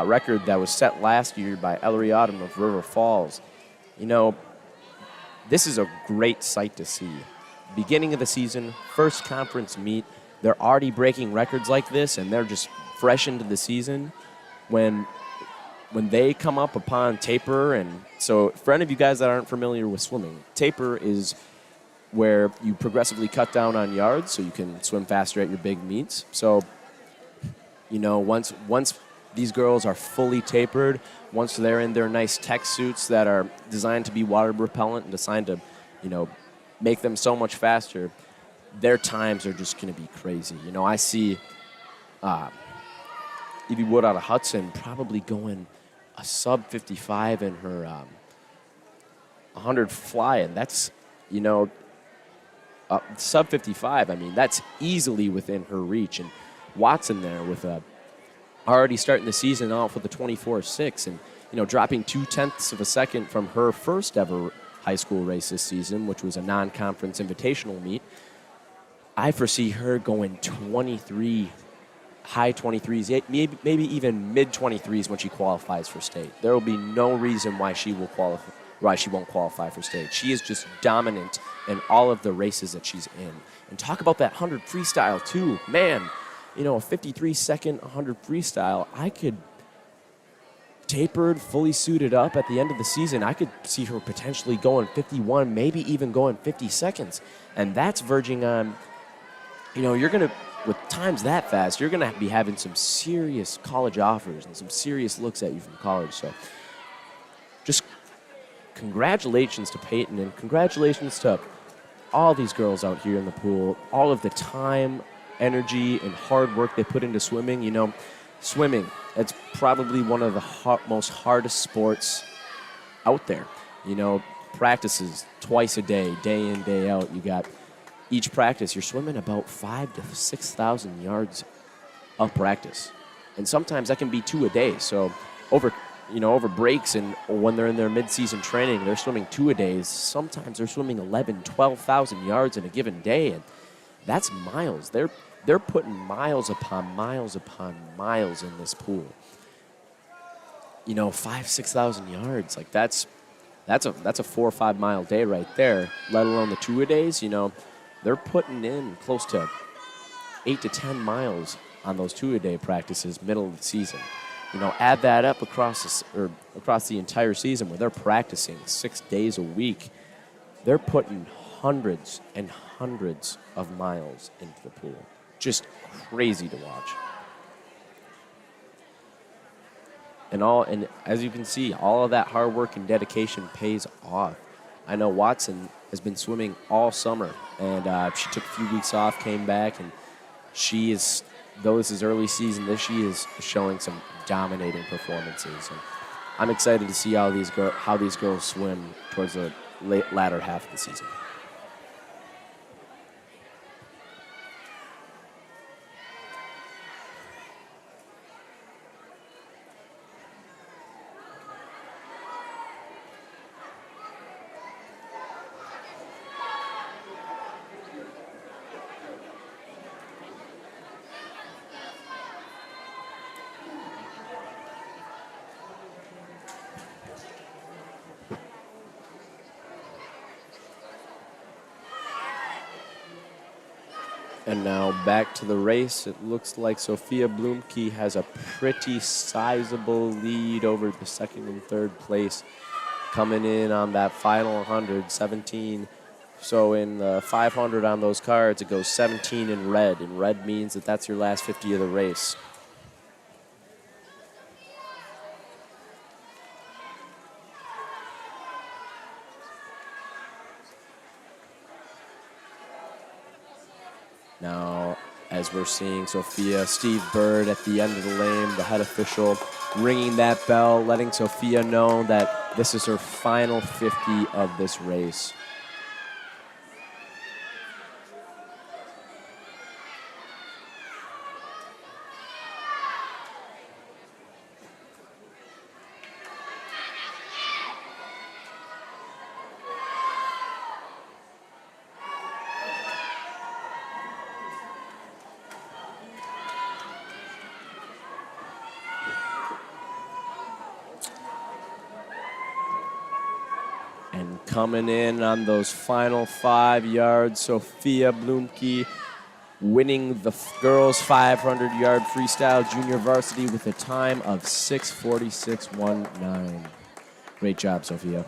record that was set last year by Ellery Autumn of River Falls. You know, this is a great sight to see. Beginning of the season, first conference meet, they're already breaking records like this, and they're just fresh into the season. When they come up upon taper, and so for any of you guys that aren't familiar with swimming, taper is where you progressively cut down on yards so you can swim faster at your big meets. So, you know, once these girls are fully tapered, once they're in their nice tech suits that are designed to be water repellent and designed to, you know, make them so much faster, their times are just going to be crazy. You know, I see Evie Wood out of Hudson probably going a sub 55 in her 100 fly, and that's, you know, sub 55. I mean, that's easily within her reach. And Watson there with already starting the season off with a 24.6, and you know, dropping 0.2 of a second from her first ever high school race this season, which was a non-conference invitational meet. I foresee her going 23 high 23s, maybe even mid 23s when she qualifies for state. There will be no reason why she won't qualify for state. She is just dominant in all of the races that she's in. And talk about that 100 freestyle too, man. A 53-second 100 freestyle, I could tapered, fully suited up at the end of the season, I could see her potentially going 51, maybe even going 50 seconds. And that's verging on, you're going to, with times that fast, you're going to be having some serious college offers and some serious looks at you from college. So just congratulations to Peyton and congratulations to all these girls out here in the pool, all of the time, energy, and hard work they put into swimming. Swimming, it's probably one of the most hardest sports out there. Practices twice a day, day in, day out. You got each practice, you're swimming about 5,000 to 6,000 yards of practice. And sometimes that can be 2 a day. So over breaks and when they're in their mid-season training, they're swimming 2 a day. Sometimes they're swimming 11,000, 12,000 yards in a given day. And that's miles. They're putting miles upon miles upon miles in this pool. 5,000, 6,000 yards. Like that's a 4 or 5 mile day right there, let alone the 2 a days. They're putting in close to 8 to 10 miles on those 2 a day practices middle of the season. Add that up across the entire season where they're practicing 6 days a week. They're putting hundreds and hundreds of miles into the pool. Just crazy to watch. And as you can see, all of that hard work and dedication pays off. I know Watson has been swimming all summer, and she took a few weeks off, came back, and though this is early season, she is showing some dominating performances. And I'm excited to see how these girls swim towards the latter half of the season. And now back to the race. It looks like Sophia Blumke has a pretty sizable lead over the second and third place, coming in on that final 100, 17. So in the 500 on those cards, it goes 17 in red, and red means that that's your last 50 of the race. Now, as we're seeing Sophia, Steve Bird at the end of the lane, the head official, ringing that bell, letting Sophia know that this is her final 50 of this race. And coming in on those final 5 yards, Sophia Blumke winning the girls' 500-yard freestyle junior varsity with a time of 6:46.19. Great job, Sophia.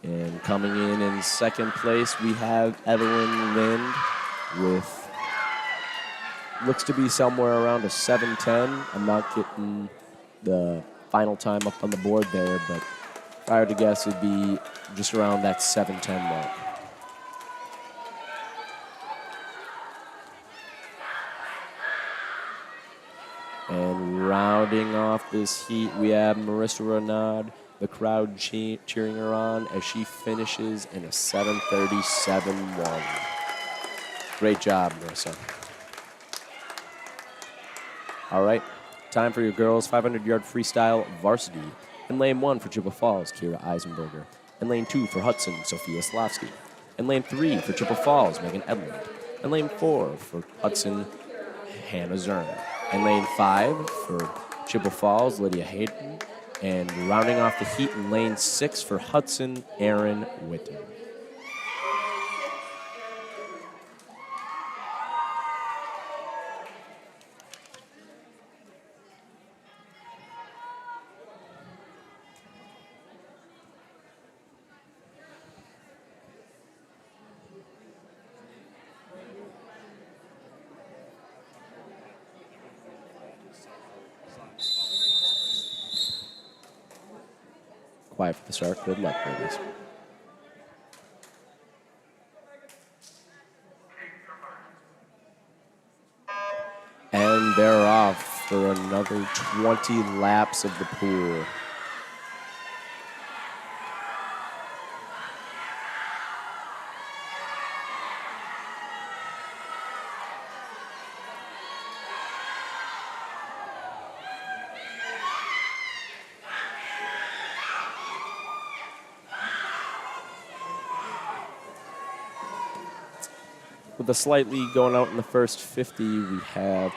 And coming in second place, we have Evelyn Lind with, looks to be somewhere around a 7:10. I'm not getting the final time up on the board there, but if I were to guess, it'd be just around that 7:10 mark. And rounding off this heat, we have Marissa Renaud, the crowd cheering her on as she finishes in a 7:37.1. Great job, Marissa. All right, Time for your girls' 500-yard freestyle varsity. In lane 1 for Chippewa Falls, Kira Eisenberger. In lane 2 for Hudson, Sophia Slavsky. In lane 3 for Chippewa Falls, Megan Edlund. In lane 4 for Hudson, Hannah Zern. In lane 5 for Chippewa Falls, Lydia Hayden. And rounding off the heat in lane 6 for Hudson, Aaron Witten. Quiet for the start. Good luck, ladies. And they're off for another 20 laps of the pool. With a slight lead going out in the first 50, we have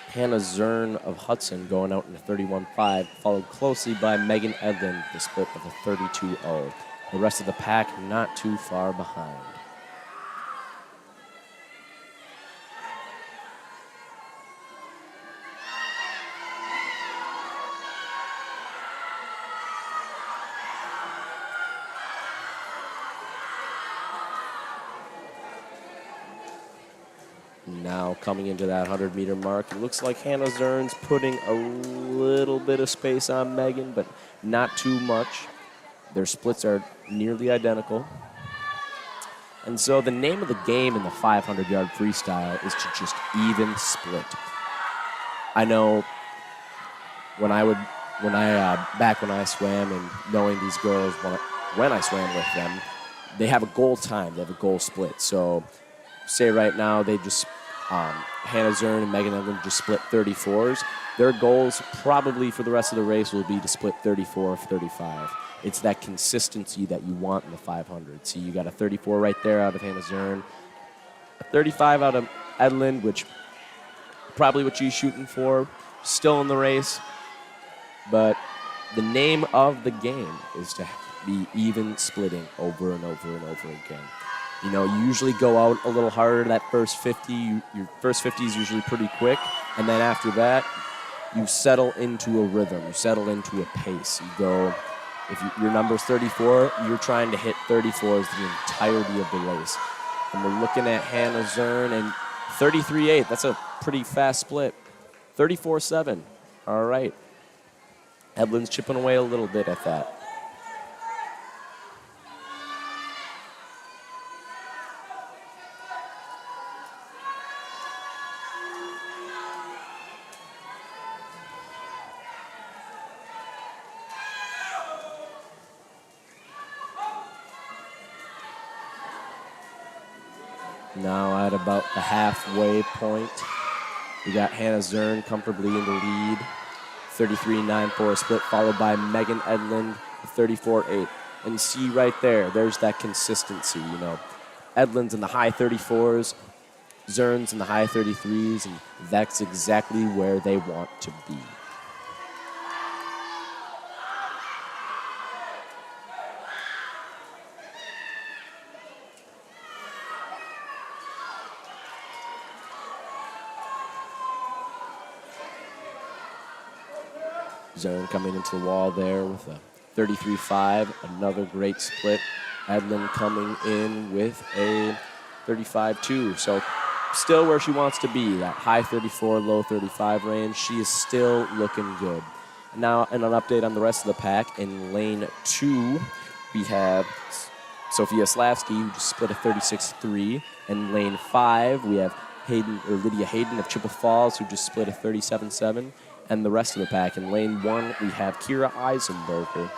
Hannah Zern of Hudson going out in a 31.5, followed closely by Megan Edlund, the split of a 32.0. The rest of the pack not too far behind. Now coming into that 100-meter mark, it looks like Hannah Zern's putting a little bit of space on Megan, but not too much. Their splits are nearly identical. And so the name of the game in the 500-yard freestyle is to just even split. I know back when I swam and knowing these girls, when I swam with them, they have a goal time, they have a goal split. So say right now they just, Hannah Zern and Megan Edlund just split 34s. Their goals probably for the rest of the race will be to split 34 of 35. It's that consistency that you want in the 500. See, you got a 34 right there out of Hannah Zern, a 35 out of Edlund, which probably what she's shooting for, still in the race. But the name of the game is to be even splitting over and over and over again. You know, you usually go out a little harder that first 50. Your first 50 is usually pretty quick. And then after that, you settle into a rhythm. You settle into a pace. You go, your number's 34, you're trying to hit 34s the entirety of the race. And we're looking at Hannah Zern and 33.8. That's a pretty fast split. 34.7. All right. Edlund's chipping away a little bit at that. Now at about the halfway point, we got Hannah Zern comfortably in the lead, 33.94 split, followed by Megan Edlund, 34.8. And see right there, there's that consistency, you know. Edlund's in the high 34s, Zern's in the high 33s, and that's exactly where they want to be. Zern coming into the wall there with a 33.5, another great split. Edlund coming in with a 35.2. So still where she wants to be, that high 34, low 35 range. She is still looking good. Now, and an update on the rest of the pack. In lane 2, we have Sophia Slavsky, who just split a 36.3. In lane 5, we have Lydia Hayden of Chippewa Falls, who just split a 37.7. And the rest of the pack. In lane 1, we have Kira Eisenberger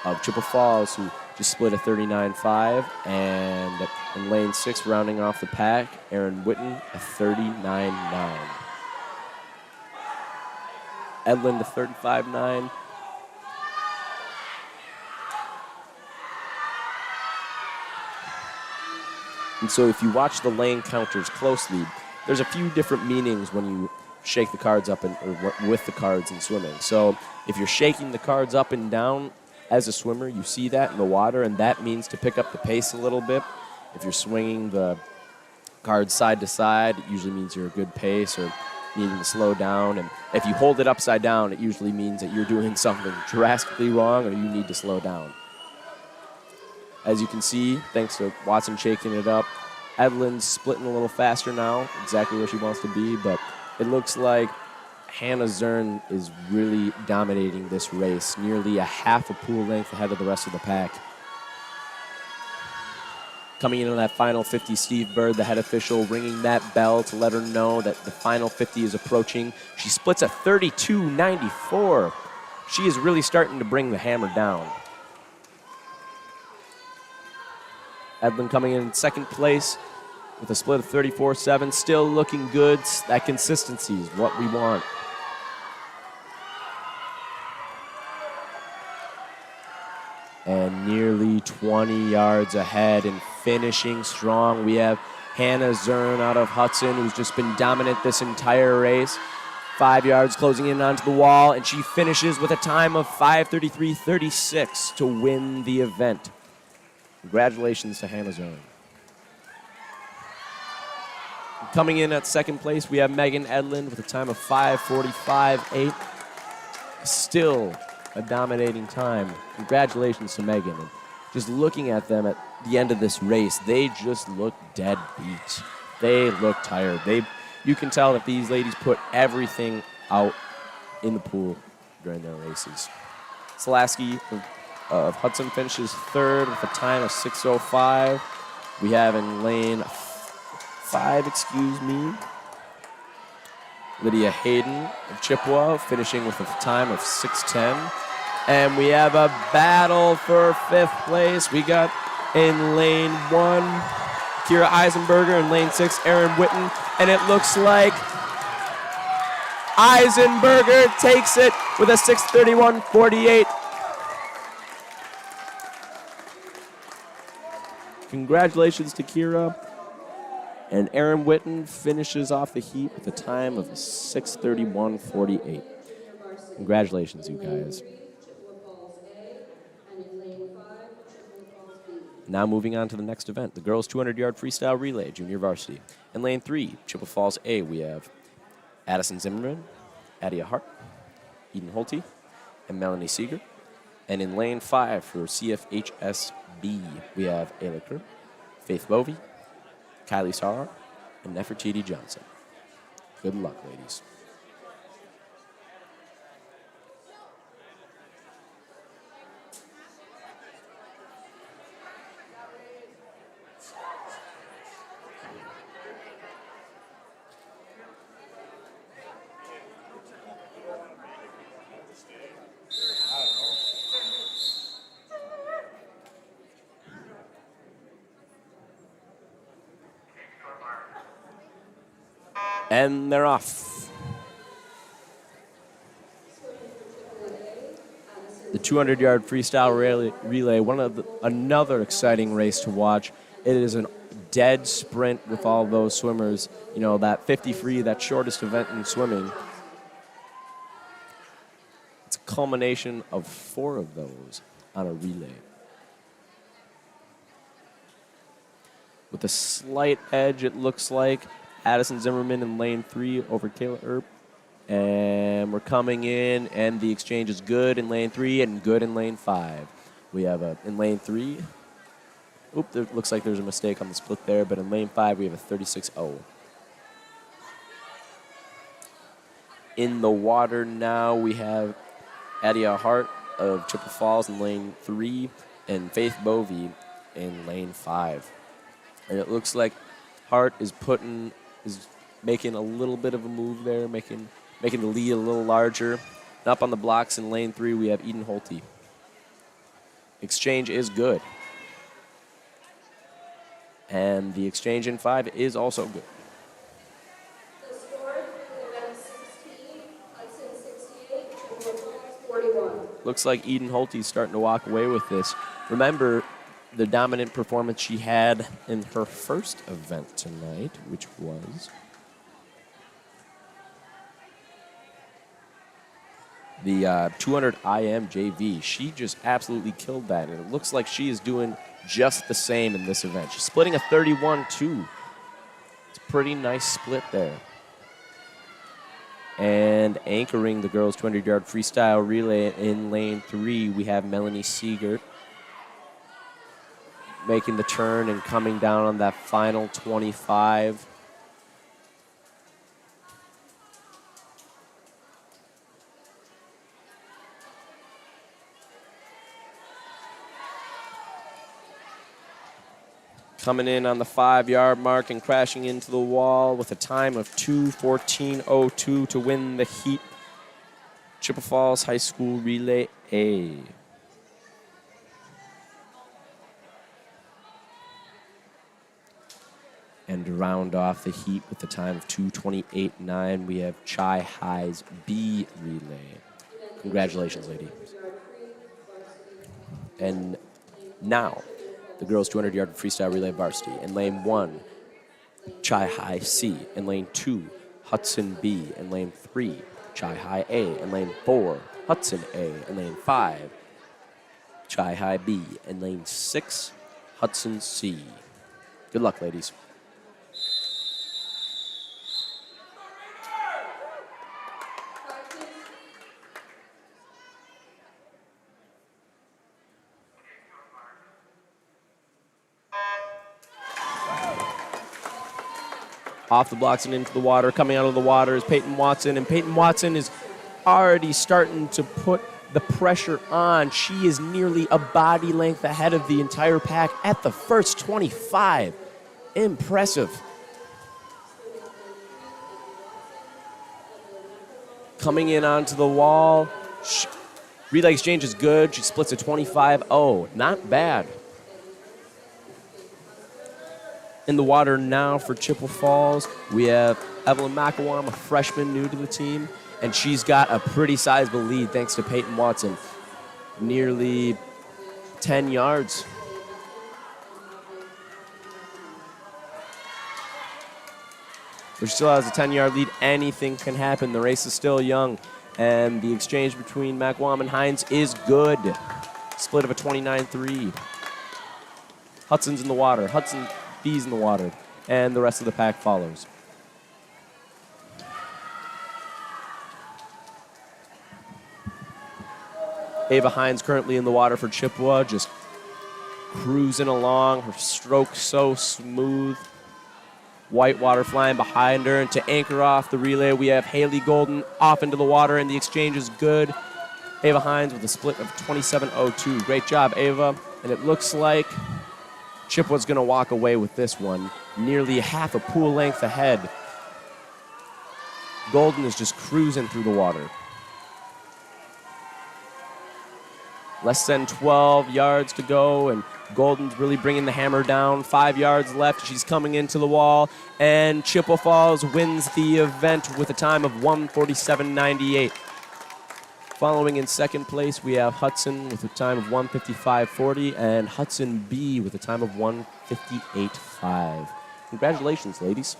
of Chippewa Falls, who just split a 39.5. And in lane 6, rounding off the pack, Aaron Witten, a 39.9. Edlin to 35.9. And so if you watch the lane counters closely, there's a few different meanings when you shake the cards up or with the cards in swimming. So if you're shaking the cards up and down as a swimmer, you see that in the water, and that means to pick up the pace a little bit. If you're swinging the cards side to side, it usually means you're a good pace or needing to slow down. And if you hold it upside down, it usually means that you're doing something drastically wrong or you need to slow down. As you can see, thanks to Watson shaking it up, Edlin's splitting a little faster now, exactly where she wants to be, but it looks like Hannah Zern is really dominating this race, nearly a half a pool length ahead of the rest of the pack. Coming in on that final 50, Steve Bird, the head official, ringing that bell to let her know that the final 50 is approaching. She splits a 32.94. She is really starting to bring the hammer down. Edlin coming in second place with a split of 34.7, still looking good. That consistency is what we want. And nearly 20 yards ahead and finishing strong. We have Hannah Zern out of Hudson, who's just been dominant this entire race. 5 yards closing in onto the wall, and she finishes with a time of 5:33.36 to win the event. Congratulations to Hannah Zern. Coming in at second place, we have Megan Edlin with a time of 5:45.8. Still a dominating time. Congratulations to Megan. And just looking at them at the end of this race, they just look dead beat. They look tired. You can tell that these ladies put everything out in the pool during their races. Slaski of Hudson finishes third with a time of 6:05. We have in lane 5, Lydia Hayden of Chippewa finishing with a time of 6:10. And we have a battle for 5th place. We got in lane 1, Kira Eisenberger, in lane 6, Erin Witten. And it looks like Eisenberger takes it with a 6:31.48. Congratulations to Kira. And Erin Witten finishes off the heat with a time of 6:31.48. Congratulations, you guys. Now moving on to the next event, the girls 200-yard freestyle relay, junior varsity. In lane 3, Chippewa Falls A, we have Addison Zimmerman, Adia Hart, Eden Holte, and Melanie Seeger. And in lane 5 for CFHS B, we have Ayla Kerr, Faith Bovey, Kylie Sarr, and Nefertiti Johnson. Good luck, ladies. And they're off. The 200-yard freestyle relay, another exciting race to watch. It is a dead sprint with all those swimmers. You know, that 50 free, that shortest event in swimming. It's a culmination of 4 of those on a relay. With a slight edge, it looks like Addison Zimmerman in lane 3 over Kayla Earp. And we're coming in, and the exchange is good in lane 3 and good in lane 5. We have in lane 3, there looks like there's a mistake on the split there, but in lane 5 we have a 36.0. In the water now we have Adia Hart of Chippewa Falls in lane 3 and Faith Bovey in lane 5. And it looks like Hart is making a little bit of a move there, making the lead a little larger. And up on the blocks in lane 3, we have Eden Holte. Exchange is good. And the exchange in 5 is also good.
The score for the event 16, Hudson 68,
Looks like Eden Holte's starting to walk away with this. Remember the dominant performance she had in her first event tonight, which was the 200 IM JV. She just absolutely killed that, and it looks like she is doing just the same in this event. She's splitting a 31-2. It's a pretty nice split there. And anchoring the girls' 200-yard freestyle relay in lane 3, we have Melanie Siegert making the turn and coming down on that final 25. Coming in on the 5-yard mark and crashing into the wall with a time of 2:14:02 to win the heat. Chippewa Falls High School Relay A. And to round off the heat with a time of 2:28:09, we have Chi High's B Relay. Congratulations, lady. And now, the girls' 200-yard freestyle relay varsity. In lane 1, Chi High C. In lane 2, Hudson B. In lane 3, Chi High A. In lane 4, Hudson A. In lane 5, Chi High B. In lane 6, Hudson C. Good luck, ladies. Off the blocks and into the water. Coming out of the water is Peyton Watson, and Peyton Watson is already starting to put the pressure on. She is nearly a body length ahead of the entire pack at the first 25. Impressive. Coming in onto the wall. Relay exchange is good. She splits a 25-0. Not bad. In the water now for Chippewa Falls, we have Evelyn McElwam, a freshman new to the team, and she's got a pretty sizable lead thanks to Peyton Watson. Nearly 10 yards. But she still has a 10-yard lead. Anything can happen. The race is still young, and the exchange between McElwam and Hines is good. Split of a 29-3. Hudson's in the water. Hudson B's in the water, and the rest of the pack follows. Ava Hines currently in the water for Chippewa, just cruising along. Her stroke so smooth. White water flying behind her, and to anchor off the relay, we have Haley Golden off into the water, and the exchange is good. Ava Hines with a split of 27:02. Great job, Ava. And it looks like Chippewa's going to walk away with this one, nearly half a pool length ahead. Golden is just cruising through the water. Less than 12 yards to go, and Golden's really bringing the hammer down. 5 yards left. She's coming into the wall, and Chippewa Falls wins the event with a time of 1:47.98. Following in second place, we have Hudson with a time of 1:55.40 and Hudson B with a time of 1:58.5. Congratulations, ladies.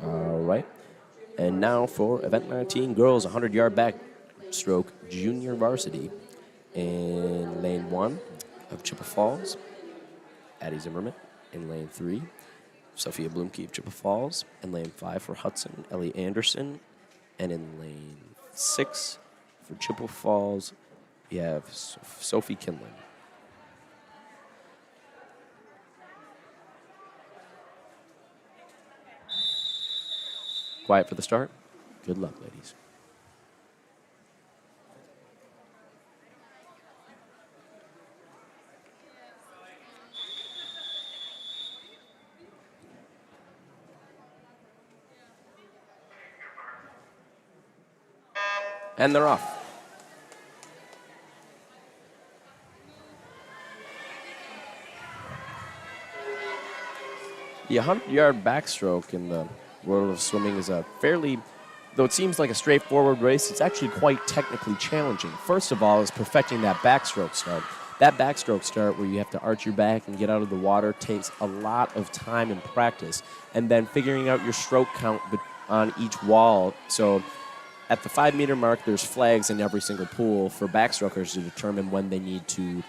All right. And now for event 19, girls 100-yard backstroke junior varsity. In lane 1 of Chippewa Falls, Addie Zimmerman. In lane 3, Sophia Blumke of Chippewa Falls. In lane 5 for Hudson, Ellie Anderson. And in lane 6 for Chippewa Falls, we have Sophie Kinlan. Quiet for the start. Good luck, ladies. And they're off. The 100-yard backstroke in the world of swimming is a fairly, though it seems like a straightforward race, it's actually quite technically challenging. First of all is perfecting that backstroke start. That backstroke start where you have to arch your back and get out of the water takes a lot of time and practice. And then figuring out your stroke count on each wall. So at the 5-meter mark, there's flags in every single pool for backstrokers to determine when they need to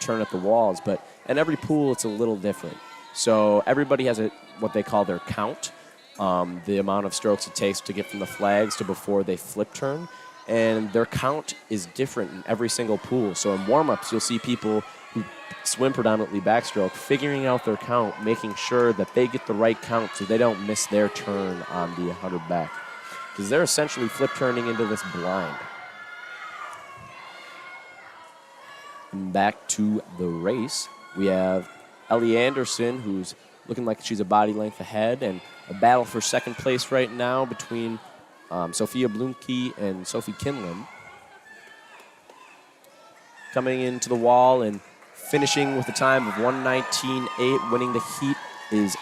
turn at the walls. But in every pool, it's a little different. So everybody has what they call their count, the amount of strokes it takes to get from the flags to before they flip turn. And their count is different in every single pool. So in warm-ups, you'll see people who swim predominantly backstroke figuring out their count, making sure that they get the right count so they don't miss their turn on the 100 back. Because they're essentially flip turning into this blind. And back to the race, we have Ellie Anderson, who's looking like she's a body length ahead, and a battle for second place right now between Sophia Blumke and Sophie Kinlan. Coming into the wall and finishing with a time of 1:19.8, winning the heat is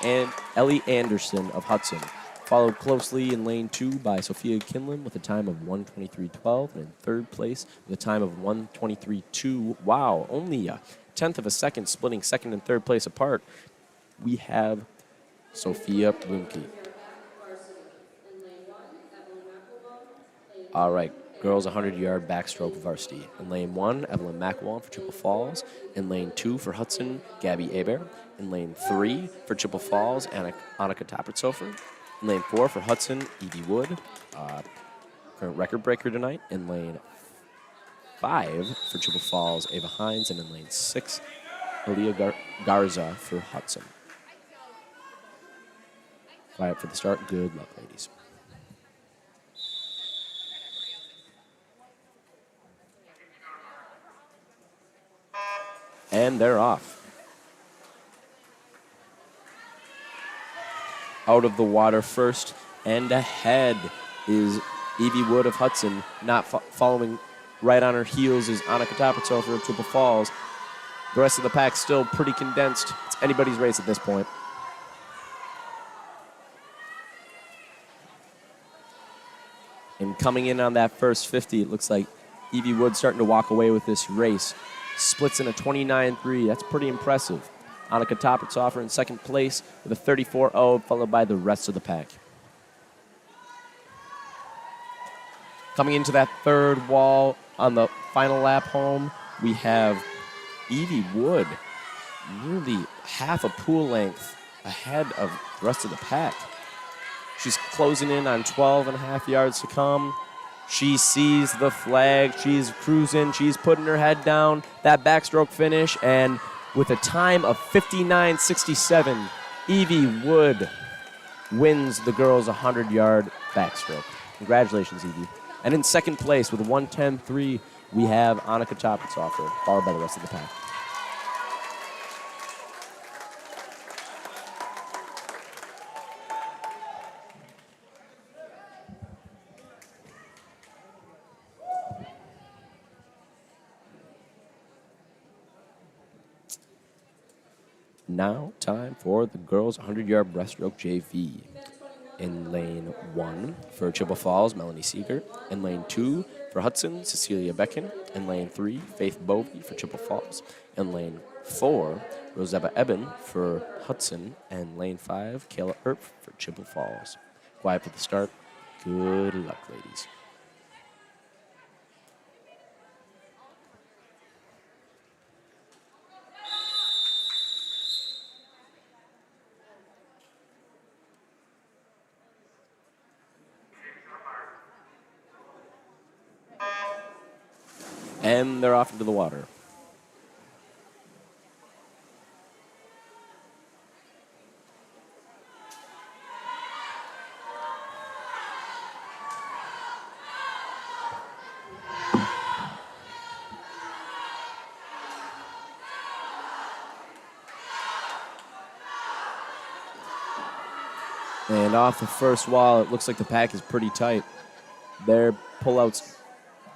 Ellie Anderson of Hudson. Followed closely in lane 2 by Sophia Kinlan with a time of 1:23.12, and in third place with a time of 1:23.2. Wow, only a tenth of a second splitting second and third place apart. We have Sophia Blumke. All right, girls 100-yard backstroke varsity. In lane 1, Evelyn McElwain for Chippewa Falls. In lane 2 for Hudson, Gabby Aber. In lane 3 for Chippewa Falls, Annika Toppertsofer. In lane 4 for Hudson, Evie Wood, current record breaker tonight. In lane 5 for Chippewa Falls, Ava Hines. And in lane 6, Aaliyah Garza for Hudson. Quiet for the start. Good luck, ladies. And they're off. Out of the water first and ahead is Evie Wood of Hudson. Not following right on her heels is Annika Toppertsofer of Chippewa Falls. The rest of the pack still pretty condensed. It's anybody's race at this point. And coming in on that first 50, it looks like Evie Wood starting to walk away with this race. Splits in a 29.3. That's pretty impressive. Annika Toppertsofer in second place with a 34.0, followed by the rest of the pack. Coming into that third wall on the final lap home, we have Evie Wood, nearly half a pool length ahead of the rest of the pack. She's closing in on 12.5 yards to come. She sees the flag. She's cruising. She's putting her head down. That backstroke finish, and with a time of 59.67, Evie Wood wins the girls' 100-yard backstroke. Congratulations, Evie. And in second place with a 1:10.3, we have Annika Toppertsofer, followed by the rest of the pack. Now, time for the girls' 100-yard breaststroke JV. In lane 1 for Chippewa Falls, Melanie Siegert. In lane 2 for Hudson, Cecilia Becken. In lane 3, Faith Bovey for Chippewa Falls. In lane 4, Roseba Eben for Hudson. And lane 5, Kayla Earp for Chippewa Falls. Quiet for the start. Good luck, ladies. And they're off into the water. And off the first wall, it looks like the pack is pretty tight. Their pullouts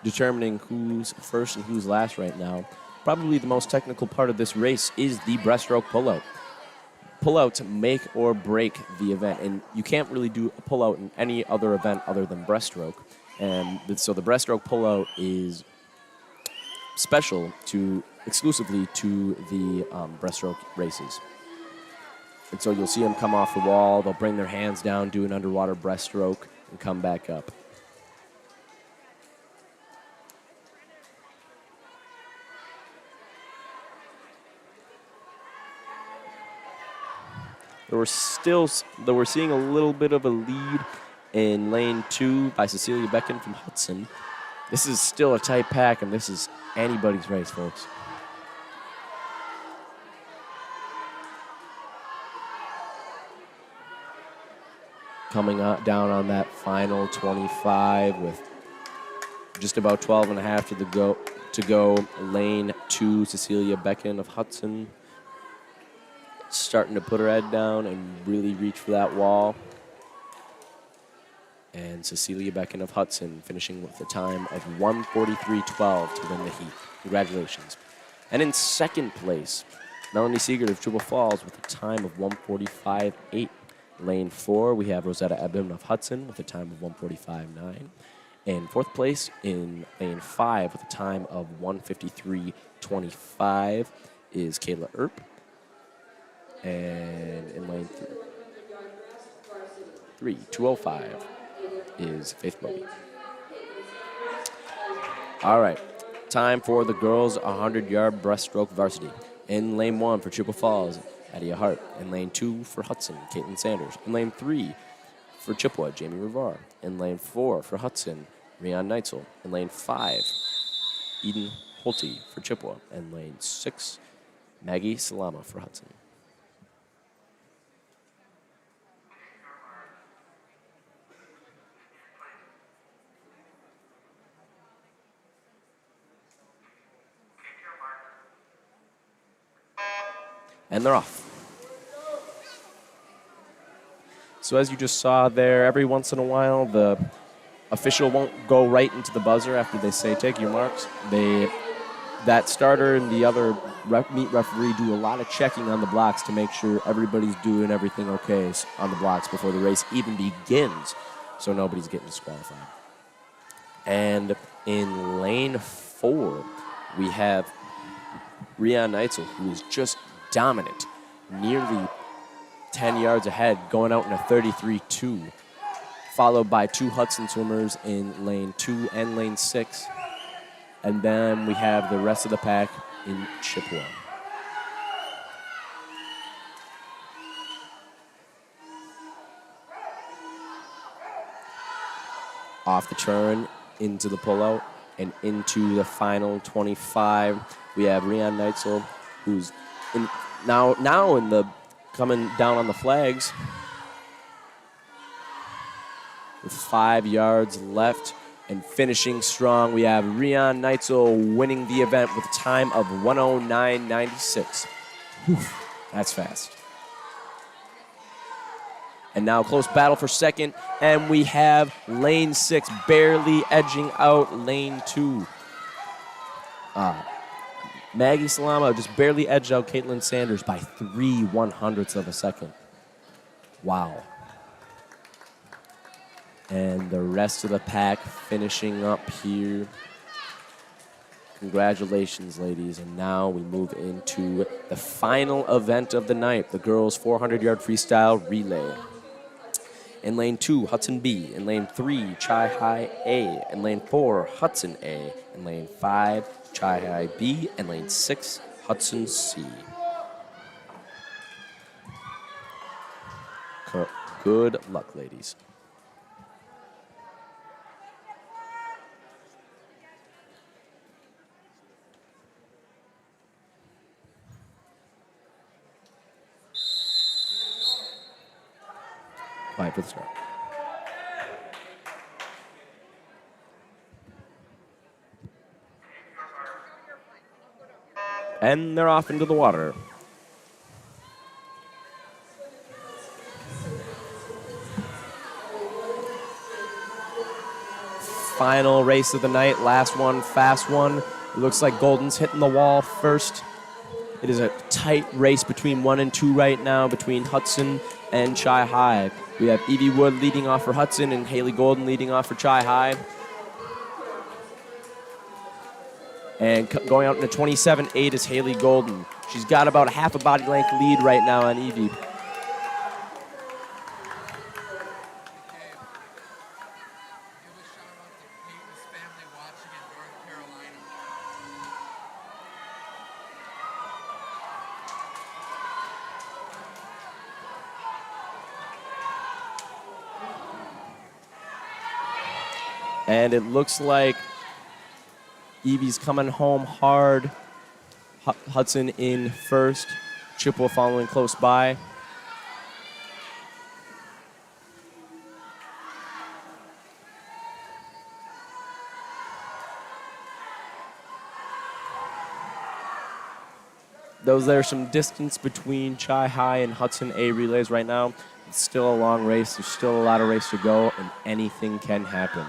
determining who's first and who's last right now. Probably the most technical part of this race is the breaststroke pullout. pullouts make or break the event, and you can't really do a pullout in any other event other than breaststroke. And so the breaststroke pullout is special exclusively to the breaststroke races. And so you'll see them come off the wall, they'll bring their hands down, do an underwater breaststroke, and come back up. We're seeing a little bit of a lead in lane 2 by Cecilia Becken from Hudson. This is still a tight pack, and this is anybody's race, folks. Coming down on that final 25 with just about 12 and a half to go. Lane 2, Cecilia Becken of Hudson, starting to put her head down and really reach for that wall. And Cecilia Becken of Hudson finishing with a time of 1:43.12 to win the heat. Congratulations. And in second place, Melanie Siegert of Triple Falls with a time of 1:45.8. Lane 4, we have Rosetta Eben of Hudson with a time of 1:45.9. And fourth place in lane 5 with a time of 1:53.25 is Kayla Earp. And in lane 3, 2:05, is Faith Moby. All right, time for the girls' 100-yard breaststroke varsity. In lane 1 for Triple Falls, Adia Hart. In lane 2 for Hudson, Caitlin Sanders. In lane 3 for Chippewa, Jamie Rivar. In lane 4 for Hudson, Rian Neitzel. In lane 5, Eden Holte for Chippewa. In lane 6, Maggie Salama for Hudson. And they're off. So as you just saw there, every once in a while, the official won't go right into the buzzer after they say, take your marks. That starter and the other meet referee do a lot of checking on the blocks to make sure everybody's doing everything okay on the blocks before the race even begins, so nobody's getting disqualified. And in lane 4, we have Rian Neitzel, who is just dominant, nearly 10 yards ahead, going out in a 33.2, followed by 2 Hudson swimmers in lane 2 and lane 6. And then we have the rest of the pack in Chippewa. Off the turn, into the pullout, and into the final 25. We have Rian Neitzel, who's now in the coming down on the flags with 5 yards left and finishing strong. We have Rian Neitzel winning the event with a time of 1:09.96. That's fast. And now close battle for second, and we have lane 6 barely edging out lane 2. Maggie Salama just barely edged out Caitlin Sanders by 0.03 of a second. Wow. And the rest of the pack finishing up here. Congratulations, ladies. And now we move into the final event of the night, the girls' 400-yard freestyle relay. In lane 2, Hudson B. In lane 3, Chai High A. In lane 4, Hudson A. In lane 5, Chai High B. And lane 6, Hudson C. Good luck, ladies. Quiet for the start. And they're off into the water. Final race of the night, last one, fast one. It looks like Golden's hitting the wall first. It is a tight race between 1 and 2 right now, between Hudson and Chi High. We have Evie Wood leading off for Hudson and Haley Golden leading off for Chi High. And going out into 27-8 is Haley Golden. She's got about a half a body length lead right now on Evie. And it looks like Evie's coming home hard. Hudson in first. Chippewa following close by. Though there's some distance between Chi High and Hudson A relays right now, it's still a long race. There's still a lot of race to go, and anything can happen.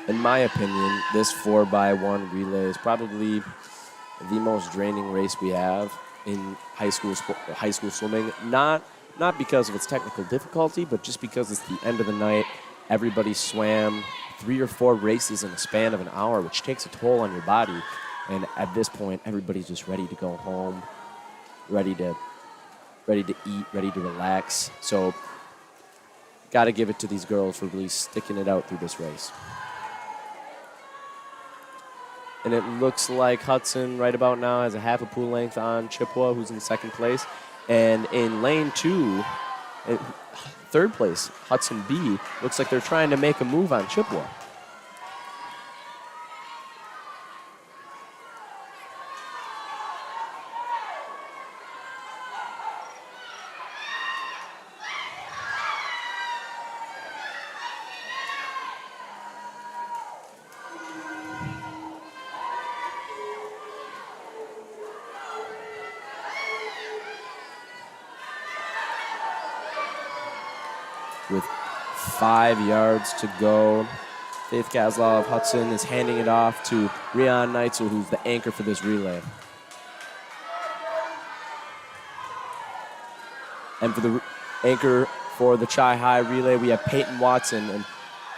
In my opinion, this 4x1 relay is probably the most draining race we have in high school swimming. Not because of its technical difficulty, but just because it's the end of the night. Everybody swam 3 or 4 races in a span of an hour, which takes a toll on your body. And at this point, everybody's just ready to go home, ready to eat, ready to relax. So, got to give it to these girls for really sticking it out through this race. And it looks like Hudson right about now has a half a pool length on Chippewa, who's in second place. And in lane 2, third place, Hudson B, looks like they're trying to make a move on Chippewa. With 5 yards to go, Faith Kaslow of Hudson is handing it off to Rian Neitzel, who's the anchor for this relay. And for the anchor for the Chi High relay, we have Peyton Watson, and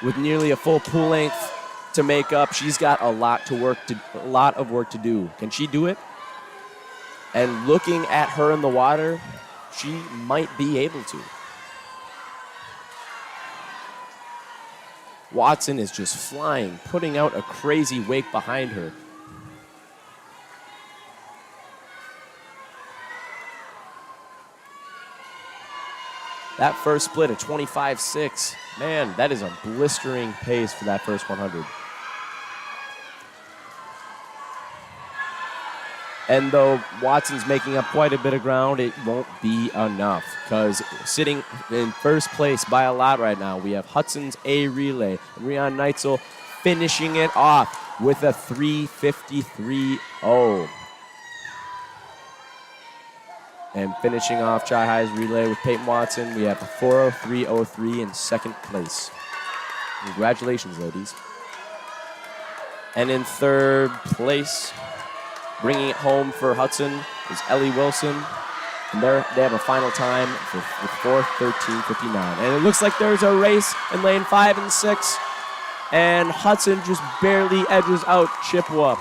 with nearly a full pool length to make up, she's got a lot of work to do. Can she do it? And looking at her in the water, she might be able to. Watson is just flying, putting out a crazy wake behind her. That first split at 25.6, man, that is a blistering pace for that first 100. And though Watson's making up quite a bit of ground, it won't be enough, because sitting in first place by a lot right now, we have Hudson's A relay. Rian Neitzel finishing it off with a 3:53.0. And finishing off Chi High's relay with Peyton Watson, we have a 4:03.03 in second place. Congratulations, ladies. And in third place, bringing it home for Hudson is Ellie Wilson. And they have a final time for 4:13.59. And it looks like there's a race in lane 5 and 6. And Hudson just barely edges out Chippewa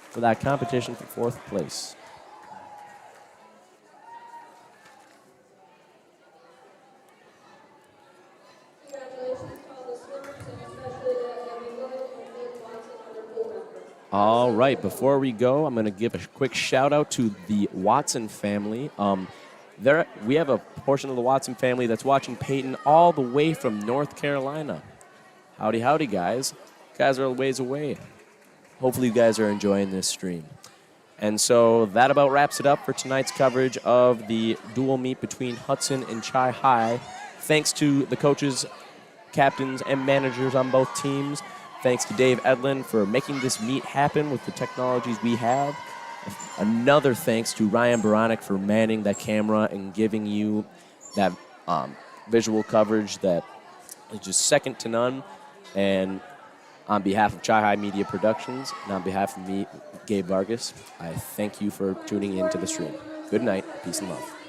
for that competition for 4th place. All right, before we go, I'm going to give a quick shout out to the Watson family. We have a portion of the Watson family that's watching Peyton all the way from North Carolina. Howdy, howdy, guys. You guys are a ways away. Hopefully you guys are enjoying this stream. And so that about wraps it up for tonight's coverage of the dual meet between Hudson and Chi High. Thanks to the coaches, captains, and managers on both teams. Thanks to Dave Edlin for making this meet happen with the technologies we have. Another thanks to Ryan Baronic for manning that camera and giving you that visual coverage that is just second to none. And on behalf of Chai High Media Productions and on behalf of me, Gabe Vargas, I thank you for tuning in to the stream. Good night. Peace and love.